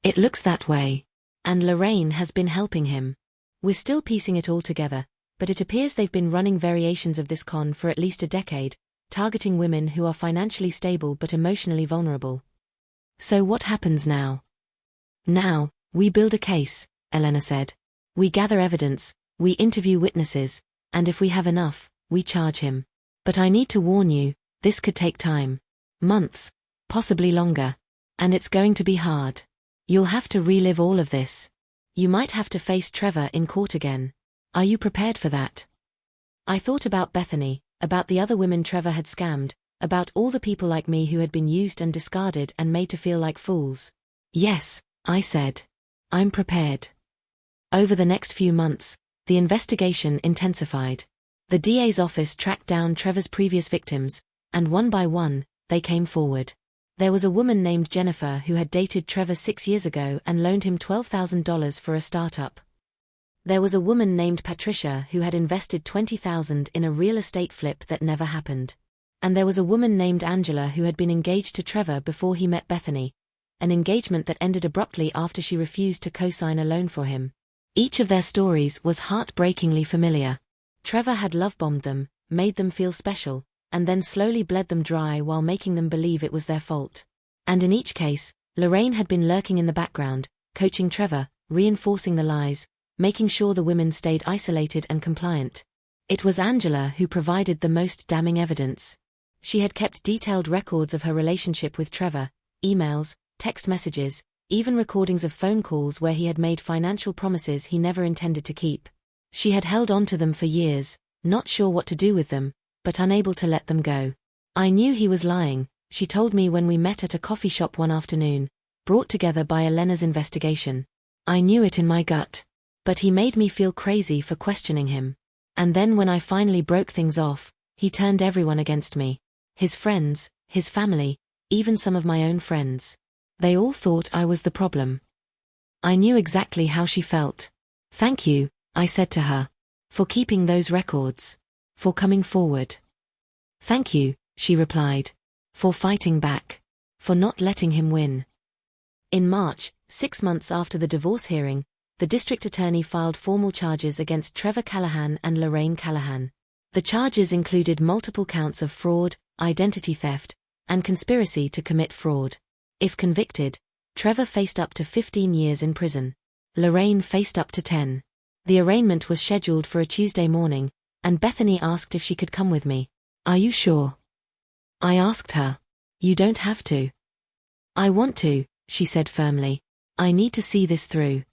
Speaker 1: It looks that way. And Lorraine has been helping him. We're still piecing it all together, but it appears they've been running variations of this con for at least a decade, targeting women who are financially stable but emotionally vulnerable. So what happens now? Now, we build a case, Elena said. We gather evidence, we interview witnesses, and if we have enough, we charge him. But I need to warn you, this could take time. Months, possibly longer. And it's going to be hard. You'll have to relive all of this. You might have to face Trevor in court again. Are you prepared for that? I thought about Bethany, about the other women Trevor had scammed, about all the people like me who had been used and discarded and made to feel like fools. Yes, I said. I'm prepared. Over the next few months, the investigation intensified. The DA's office tracked down Trevor's previous victims, and one by one, they came forward. There was a woman named Jennifer who had dated Trevor 6 years ago and loaned him $12,000 for a startup. There was a woman named Patricia who had invested $20,000 in a real estate flip that never happened. And there was a woman named Angela who had been engaged to Trevor before he met Bethany, an engagement that ended abruptly after she refused to co-sign a loan for him. Each of their stories was heartbreakingly familiar. Trevor had love-bombed them, made them feel special, and then slowly bled them dry while making them believe it was their fault. And in each case, Lorraine had been lurking in the background, coaching Trevor, reinforcing the lies, making sure the women stayed isolated and compliant. It was Angela who provided the most damning evidence. She had kept detailed records of her relationship with Trevor, emails, text messages, even recordings of phone calls where he had made financial promises he never intended to keep. She had held on to them for years, not sure what to do with them, but unable to let them go. I knew he was lying, she told me when we met at a coffee shop one afternoon, brought together by Elena's investigation. I knew it in my gut. But he made me feel crazy for questioning him. And then when I finally broke things off, he turned everyone against me. His friends, his family, even some of my own friends. They all thought I was the problem. I knew exactly how she felt. Thank you, I said to her. For keeping those records. For coming forward. Thank you, she replied. For fighting back. For not letting him win. In March, 6 months after the divorce hearing, the district attorney filed formal charges against Trevor Callahan and Lorraine Callahan. The charges included multiple counts of fraud, identity theft, and conspiracy to commit fraud. If convicted, Trevor faced up to 15 years in prison. Lorraine faced up to 10. The arraignment was scheduled for a Tuesday morning, and Bethany asked if she could come with me. Are you sure? I asked her. You don't have to. I want to, she said firmly. I need to see this through.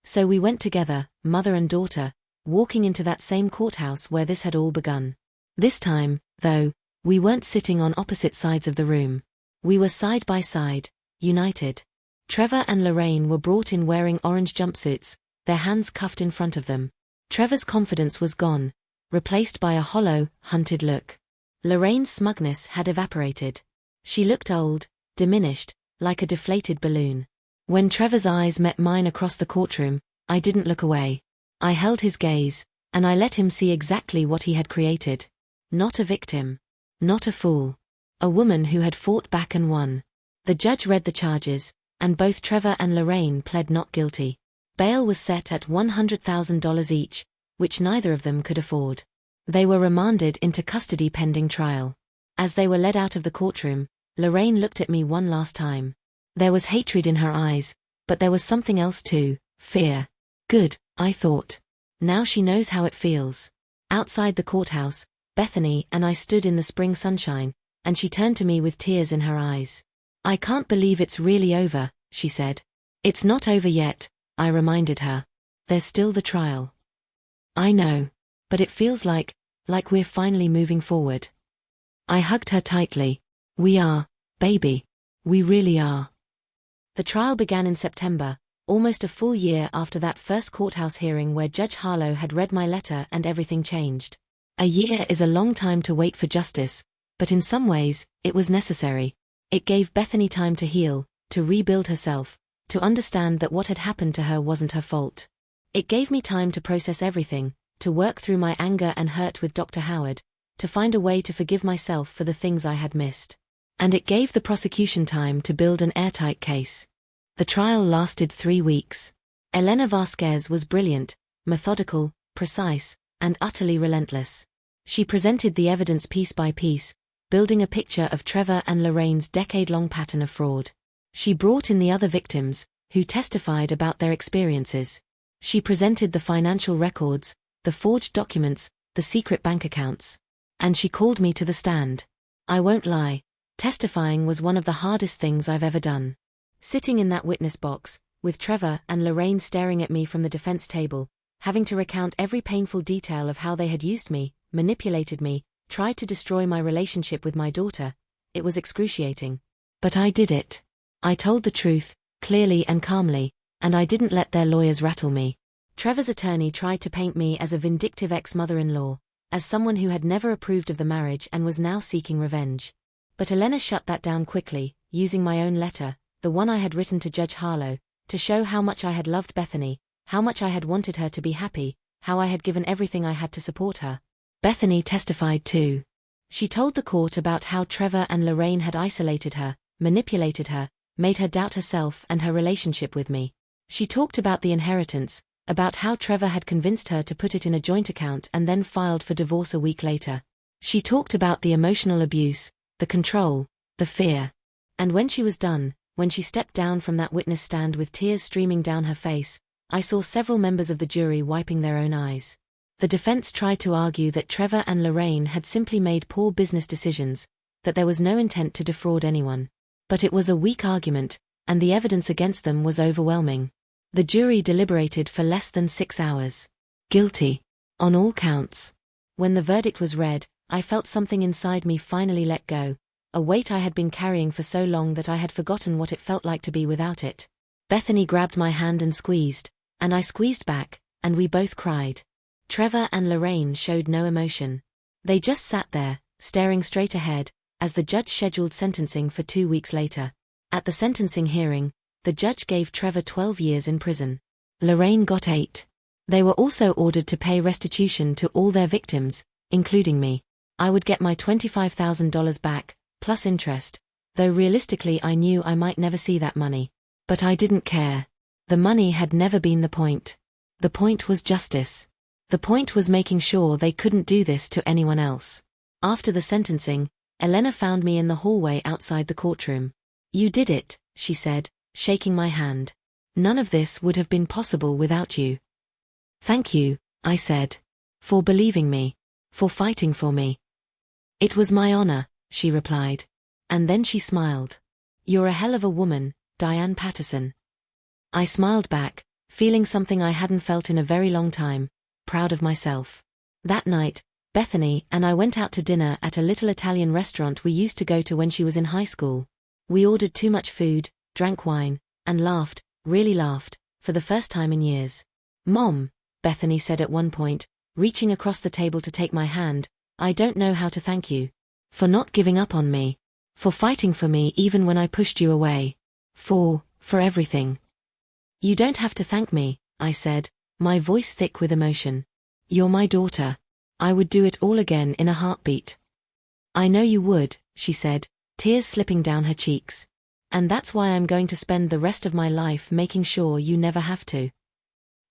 Speaker 1: So we went together, mother and daughter, walking into that same courthouse where this had all begun. This time, though, we weren't sitting on opposite sides of the room. We were side by side, united. Trevor and Lorraine were brought in wearing orange jumpsuits, their hands cuffed in front of them. Trevor's confidence was gone, replaced by a hollow, hunted look. Lorraine's smugness had evaporated. She looked old, diminished, like a deflated balloon. When Trevor's eyes met mine across the courtroom, I didn't look away. I held his gaze, and I let him see exactly what he had created. Not a victim. Not a fool. A woman who had fought back and won. The judge read the charges, and both Trevor and Lorraine pled not guilty. Bail was set at $100,000 each, which neither of them could afford. They were remanded into custody pending trial. As they were led out of the courtroom, Lorraine looked at me one last time. There was hatred in her eyes, but there was something else too, fear. Good, I thought. Now she knows how it feels. Outside the courthouse, Bethany and I stood in the spring sunshine, and she turned to me with tears in her eyes. I can't believe it's really over, she said. It's not over yet, I reminded her. There's still the trial. I know. But it feels like we're finally moving forward. I hugged her tightly. We are, baby. We really are. The trial began in September, almost a full year after that first courthouse hearing where Judge Harlow had read my letter and everything changed. A year is a long time to wait for justice, but in some ways, it was necessary. It gave Bethany time to heal, to rebuild herself, to understand that what had happened to her wasn't her fault. It gave me time to process everything, to work through my anger and hurt with Dr. Howard, to find a way to forgive myself for the things I had missed. And it gave the prosecution time to build an airtight case. The trial lasted 3 weeks. Elena Vasquez was brilliant, methodical, precise, and utterly relentless. She presented the evidence piece by piece, building a picture of Trevor and Lorraine's decade-long pattern of fraud. She brought in the other victims, who testified about their experiences. She presented the financial records, the forged documents, the secret bank accounts. And she called me to the stand. I won't lie, testifying was one of the hardest things I've ever done. Sitting in that witness box, with Trevor and Lorraine staring at me from the defense table, having to recount every painful detail of how they had used me, manipulated me, tried to destroy my relationship with my daughter, it was excruciating. But I did it. I told the truth, clearly and calmly, and I didn't let their lawyers rattle me. Trevor's attorney tried to paint me as a vindictive ex-mother-in-law, as someone who had never approved of the marriage and was now seeking revenge. But Elena shut that down quickly, using my own letter, the one I had written to Judge Harlow, to show how much I had loved Bethany, how much I had wanted her to be happy, how I had given everything I had to support her. Bethany testified too. She told the court about how Trevor and Lorraine had isolated her, manipulated her, made her doubt herself and her relationship with me. She talked about the inheritance, about how Trevor had convinced her to put it in a joint account and then filed for divorce a week later. She talked about the emotional abuse, the control, the fear. And when she was done, when she stepped down from that witness stand with tears streaming down her face, I saw several members of the jury wiping their own eyes. The defense tried to argue that Trevor and Lorraine had simply made poor business decisions, that there was no intent to defraud anyone. But it was a weak argument, and the evidence against them was overwhelming. The jury deliberated for less than 6 hours. Guilty. On all counts. When the verdict was read, I felt something inside me finally let go, a weight I had been carrying for so long that I had forgotten what it felt like to be without it. Bethany grabbed my hand and squeezed, and I squeezed back, and we both cried. Trevor and Lorraine showed no emotion. They just sat there, staring straight ahead, as the judge scheduled sentencing for 2 weeks later. At the sentencing hearing, the judge gave Trevor 12 years in prison. Lorraine got 8. They were also ordered to pay restitution to all their victims, including me. I would get my $25,000 back, plus interest, though realistically I knew I might never see that money. But I didn't care. The money had never been the point. The point was justice. The point was making sure they couldn't do this to anyone else. After the sentencing, Elena found me in the hallway outside the courtroom. "You did it," she said, shaking my hand. "None of this would have been possible without you." "Thank you," I said. "For believing me. For fighting for me." "It was my honor," she replied. And then she smiled. "You're a hell of a woman, Diane Patterson." I smiled back, feeling something I hadn't felt in a very long time, proud of myself. That night, Bethany and I went out to dinner at a little Italian restaurant we used to go to when she was in high school. We ordered too much food, drank wine, and laughed, really laughed, for the first time in years. "Mom," Bethany said at one point, reaching across the table to take my hand, "I don't know how to thank you. For not giving up on me. For fighting for me even when I pushed you away. For everything." "You don't have to thank me," I said, my voice thick with emotion. "You're my daughter. I would do it all again in a heartbeat." "I know you would," she said, tears slipping down her cheeks. "And that's why I'm going to spend the rest of my life making sure you never have to."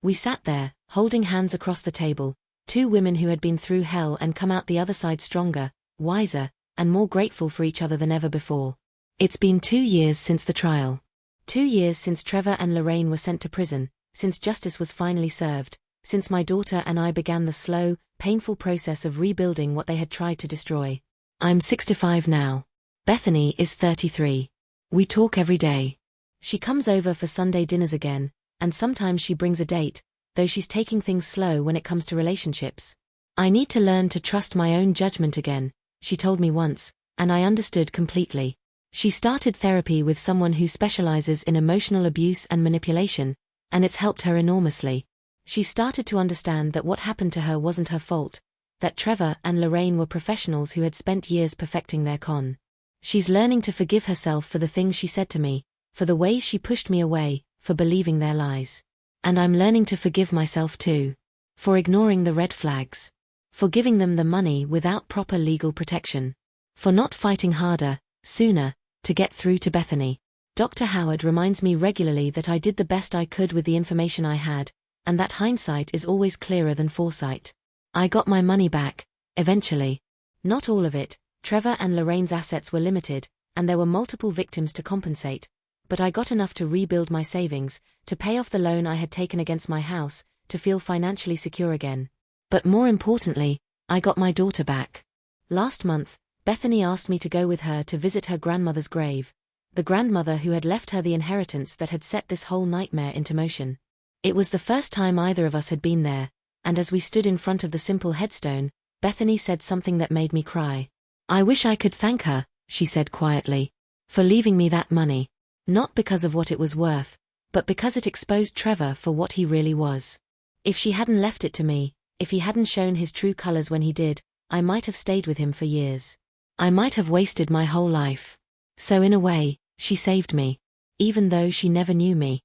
Speaker 1: We sat there, holding hands across the table, 2 women who had been through hell and come out the other side stronger, wiser, and more grateful for each other than ever before. It's been 2 years since the trial. 2 years since Trevor and Lorraine were sent to prison, since justice was finally served, since my daughter and I began the slow, painful process of rebuilding what they had tried to destroy. I'm 65 now. Bethany is 33. We talk every day. She comes over for Sunday dinners again, and sometimes she brings a date, though she's taking things slow when it comes to relationships. "I need to learn to trust my own judgment again," she told me once, and I understood completely. She started therapy with someone who specializes in emotional abuse and manipulation, and it's helped her enormously. She started to understand that what happened to her wasn't her fault, that Trevor and Lorraine were professionals who had spent years perfecting their con. She's learning to forgive herself for the things she said to me, for the ways she pushed me away, for believing their lies. And I'm learning to forgive myself too. For ignoring the red flags. For giving them the money without proper legal protection. For not fighting harder, sooner, to get through to Bethany. Dr. Howard reminds me regularly that I did the best I could with the information I had, and that hindsight is always clearer than foresight. I got my money back, Eventually. Not all of it. Trevor and Lorraine's assets were limited, and there were multiple victims to compensate, but I got enough to rebuild my savings, to pay off the loan I had taken against my house, to feel financially secure again. But more importantly, I got my daughter back. Last month, Bethany asked me to go with her to visit her grandmother's grave, the grandmother who had left her the inheritance that had set this whole nightmare into motion. It was the first time either of us had been there, and as we stood in front of the simple headstone, Bethany said something that made me cry. "I wish I could thank her," she said quietly, "for leaving me that money. Not because of what it was worth, but because it exposed Trevor for what he really was. If she hadn't left it to me, if he hadn't shown his true colors when he did, I might have stayed with him for years. I might have wasted my whole life. So in a way, she saved me, even though she never knew me."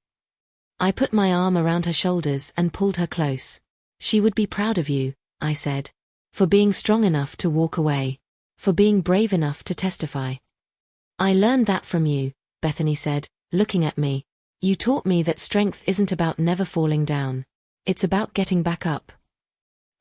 Speaker 1: I put my arm around her shoulders and pulled her close. "She would be proud of you," I said. "For being strong enough to walk away. For being brave enough to testify." "I learned that from you," Bethany said, looking at me. "You taught me that strength isn't about never falling down. It's about getting back up."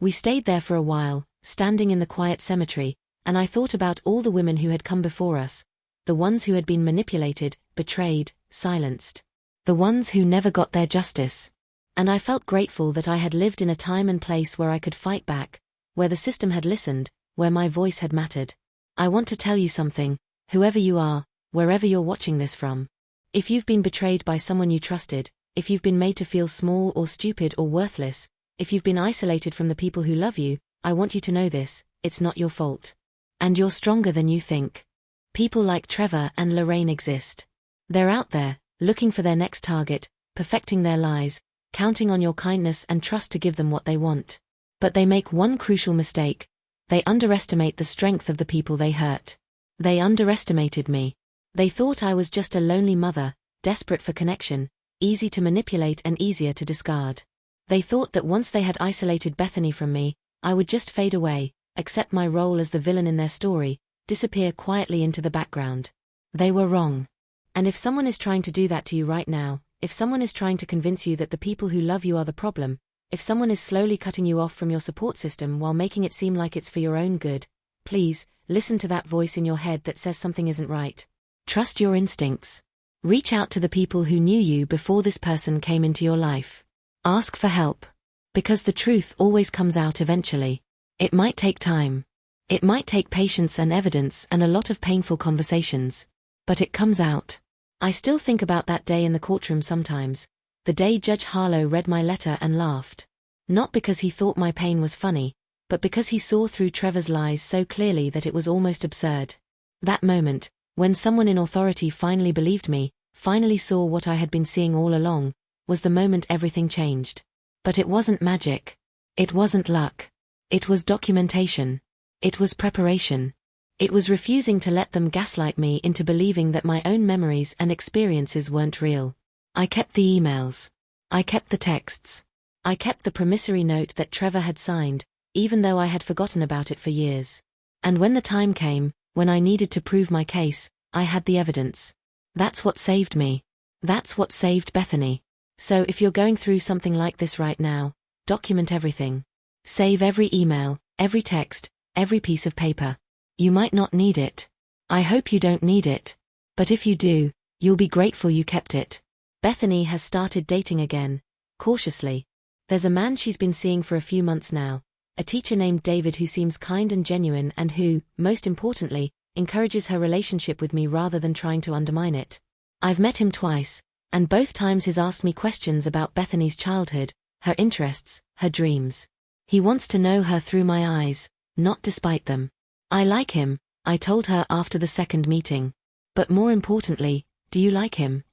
Speaker 1: We stayed there for a while, standing in the quiet cemetery, and I thought about all the women who had come before us, the ones who had been manipulated, betrayed, silenced. The ones who never got their justice. And I felt grateful that I had lived in a time and place where I could fight back, where the system had listened, where my voice had mattered. I want to tell you something, whoever you are, wherever you're watching this from. If you've been betrayed by someone you trusted, if you've been made to feel small or stupid or worthless, if you've been isolated from the people who love you, I want you to know this: it's not your fault. And you're stronger than you think. People like Trevor and Lorraine exist. They're out there, looking for their next target, perfecting their lies, counting on your kindness and trust to give them what they want. But they make one crucial mistake. They underestimate the strength of the people they hurt. They underestimated me. They thought I was just a lonely mother, desperate for connection, easy to manipulate and easier to discard. They thought that once they had isolated Bethany from me, I would just fade away, accept my role as the villain in their story, disappear quietly into the background. They were wrong. And if someone is trying to do that to you right now, if someone is trying to convince you that the people who love you are the problem, if someone is slowly cutting you off from your support system while making it seem like it's for your own good, please, listen to that voice in your head that says something isn't right. Trust your instincts. Reach out to the people who knew you before this person came into your life. Ask for help. Because the truth always comes out eventually. It might take time. It might take patience and evidence and a lot of painful conversations. But it comes out. I still think about that day in the courtroom sometimes, the day Judge Harlow read my letter and laughed. Not because he thought my pain was funny, but because he saw through Trevor's lies so clearly that it was almost absurd. That moment, when someone in authority finally believed me, finally saw what I had been seeing all along, was the moment everything changed. But it wasn't magic. It wasn't luck. It was documentation. It was preparation. It was refusing to let them gaslight me into believing that my own memories and experiences weren't real. I kept the emails. I kept the texts. I kept the promissory note that Trevor had signed, even though I had forgotten about it for years. And when the time came, when I needed to prove my case, I had the evidence. That's what saved me. That's what saved Bethany. So if you're going through something like this right now, document everything. Save every email, every text, every piece of paper. You might not need it. I hope you don't need it. But if you do, you'll be grateful you kept it. Bethany has started dating again, cautiously. There's a man she's been seeing for a few months now, a teacher named David who seems kind and genuine and who, most importantly, encourages her relationship with me rather than trying to undermine it. I've met him twice, and both times he's asked me questions about Bethany's childhood, her interests, her dreams. He wants to know her through my eyes, not despite them. I like him, I told her after the second meeting. But more importantly, do you like him?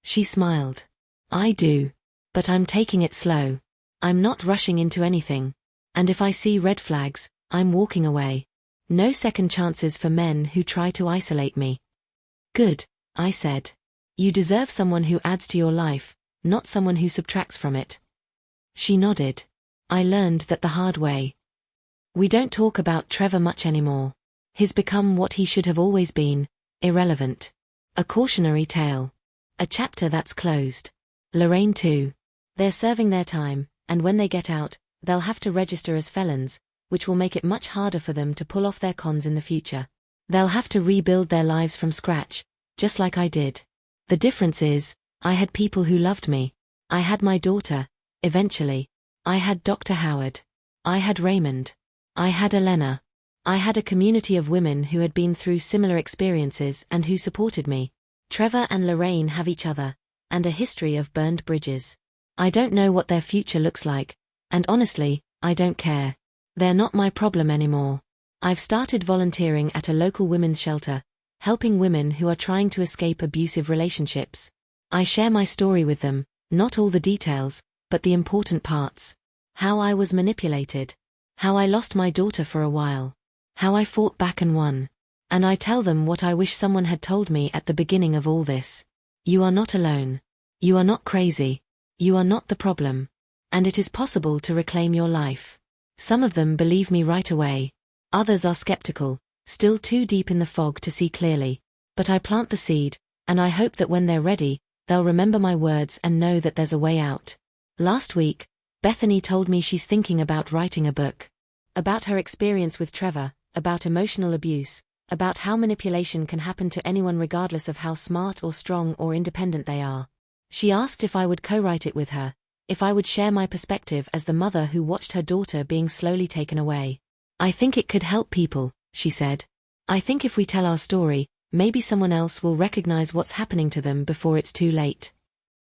Speaker 1: She smiled. I do. But I'm taking it slow. I'm not rushing into anything. And if I see red flags, I'm walking away. No second chances for men who try to isolate me. Good, I said. You deserve someone who adds to your life, not someone who subtracts from it. She nodded. I learned that the hard way. We don't talk about Trevor much anymore. He's become what he should have always been, irrelevant. A cautionary tale. A chapter that's closed. Lorraine too. They're serving their time, and when they get out, they'll have to register as felons, which will make it much harder for them to pull off their cons in the future. They'll have to rebuild their lives from scratch, just like I did. The difference is, I had people who loved me. I had my daughter, eventually. I had Dr. Howard. I had Raymond. I had Elena. I had a community of women who had been through similar experiences and who supported me. Trevor and Lorraine have each other, and a history of burned bridges. I don't know what their future looks like, and honestly, I don't care. They're not my problem anymore. I've started volunteering at a local women's shelter, helping women who are trying to escape abusive relationships. I share my story with them, not all the details, but the important parts. How I was manipulated. How I lost my daughter for a while. How I fought back and won. And I tell them what I wish someone had told me at the beginning of all this. You are not alone. You are not crazy. You are not the problem. And it is possible to reclaim your life. Some of them believe me right away. Others are skeptical, still too deep in the fog to see clearly. But I plant the seed, and I hope that when they're ready, they'll remember my words and know that there's a way out. Last week, Bethany told me she's thinking about writing a book. About her experience with Trevor, about emotional abuse, about how manipulation can happen to anyone regardless of how smart or strong or independent they are. She asked if I would co-write it with her, if I would share my perspective as the mother who watched her daughter being slowly taken away. I think it could help people, she said. I think if we tell our story, maybe someone else will recognize what's happening to them before it's too late.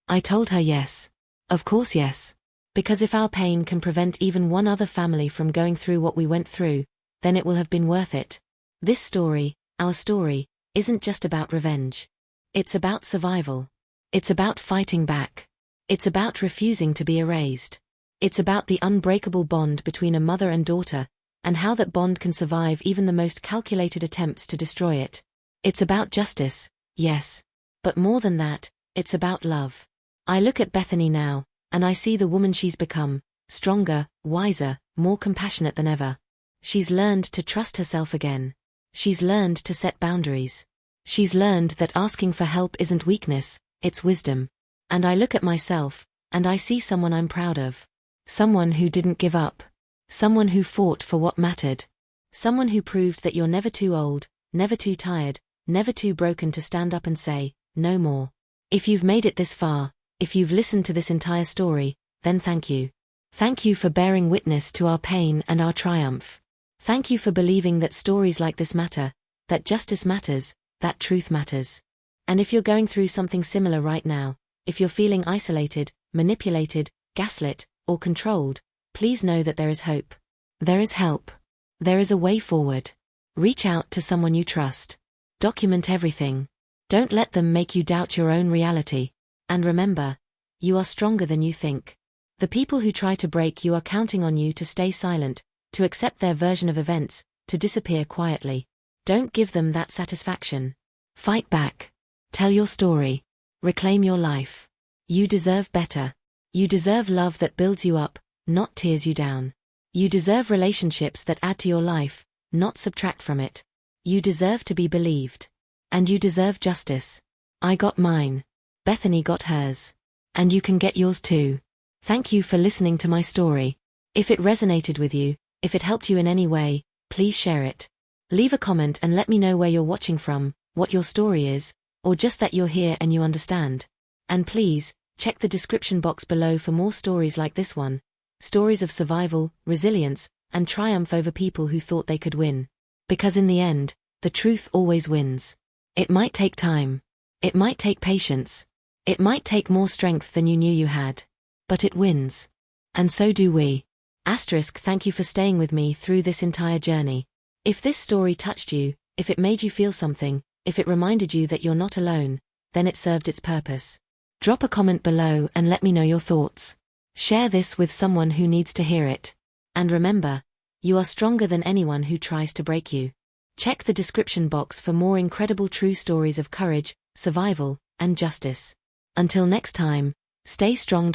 Speaker 1: I told her yes. Of course yes. Because if our pain can prevent even one other family from going through what we went through, then it will have been worth it. This story, our story, isn't just about revenge. It's about survival. It's about fighting back. It's about refusing to be erased. It's about the unbreakable bond between a mother and daughter, and how that bond can survive even the most calculated attempts to destroy it. It's about justice, yes. But more than that, it's about love. I look at Bethany now, and I see the woman she's become, stronger, wiser, more compassionate than ever. She's learned to trust herself again. She's learned to set boundaries. She's learned that asking for help isn't weakness, it's wisdom. And I look at myself, and I see someone I'm proud of. Someone who didn't give up. Someone who fought for what mattered. Someone who proved that you're never too old, never too tired, never too broken to stand up and say, no more. If you've made it this far, if you've listened to this entire story, then thank you. Thank you for bearing witness to our pain and our triumph. Thank you for believing that stories like this matter, that justice matters, that truth matters. And if you're going through something similar right now, if you're feeling isolated, manipulated, gaslit, or controlled, please know that there is hope. There is help. There is a way forward. Reach out to someone you trust. Document everything. Don't let them make you doubt your own reality. And remember, you are stronger than you think. The people who try to break you are counting on you to stay silent, to accept their version of events, to disappear quietly. Don't give them that satisfaction. Fight back. Tell your story. Reclaim your life. You deserve better. You deserve love that builds you up, not tears you down. You deserve relationships that add to your life, not subtract from it. You deserve to be believed. And you deserve justice. I got mine. Bethany got hers. And you can get yours too. Thank you for listening to my story. If it resonated with you, if it helped you in any way, please share it. Leave a comment and let me know where you're watching from, what your story is, or just that you're here and you understand. And please, check the description box below for more stories like this one. Stories of survival, resilience, and triumph over people who thought they could win. Because in the end, the truth always wins. It might take time. It might take patience. It might take more strength than you knew you had. But it wins. And so do we. Thank you for staying with me through this entire journey. If this story touched you, if it made you feel something, if it reminded you that you're not alone, then it served its purpose. Drop a comment below and let me know your thoughts. Share this with someone who needs to hear it. And remember, you are stronger than anyone who tries to break you. Check the description box for more incredible true stories of courage, survival, and justice. Until next time, stay strong.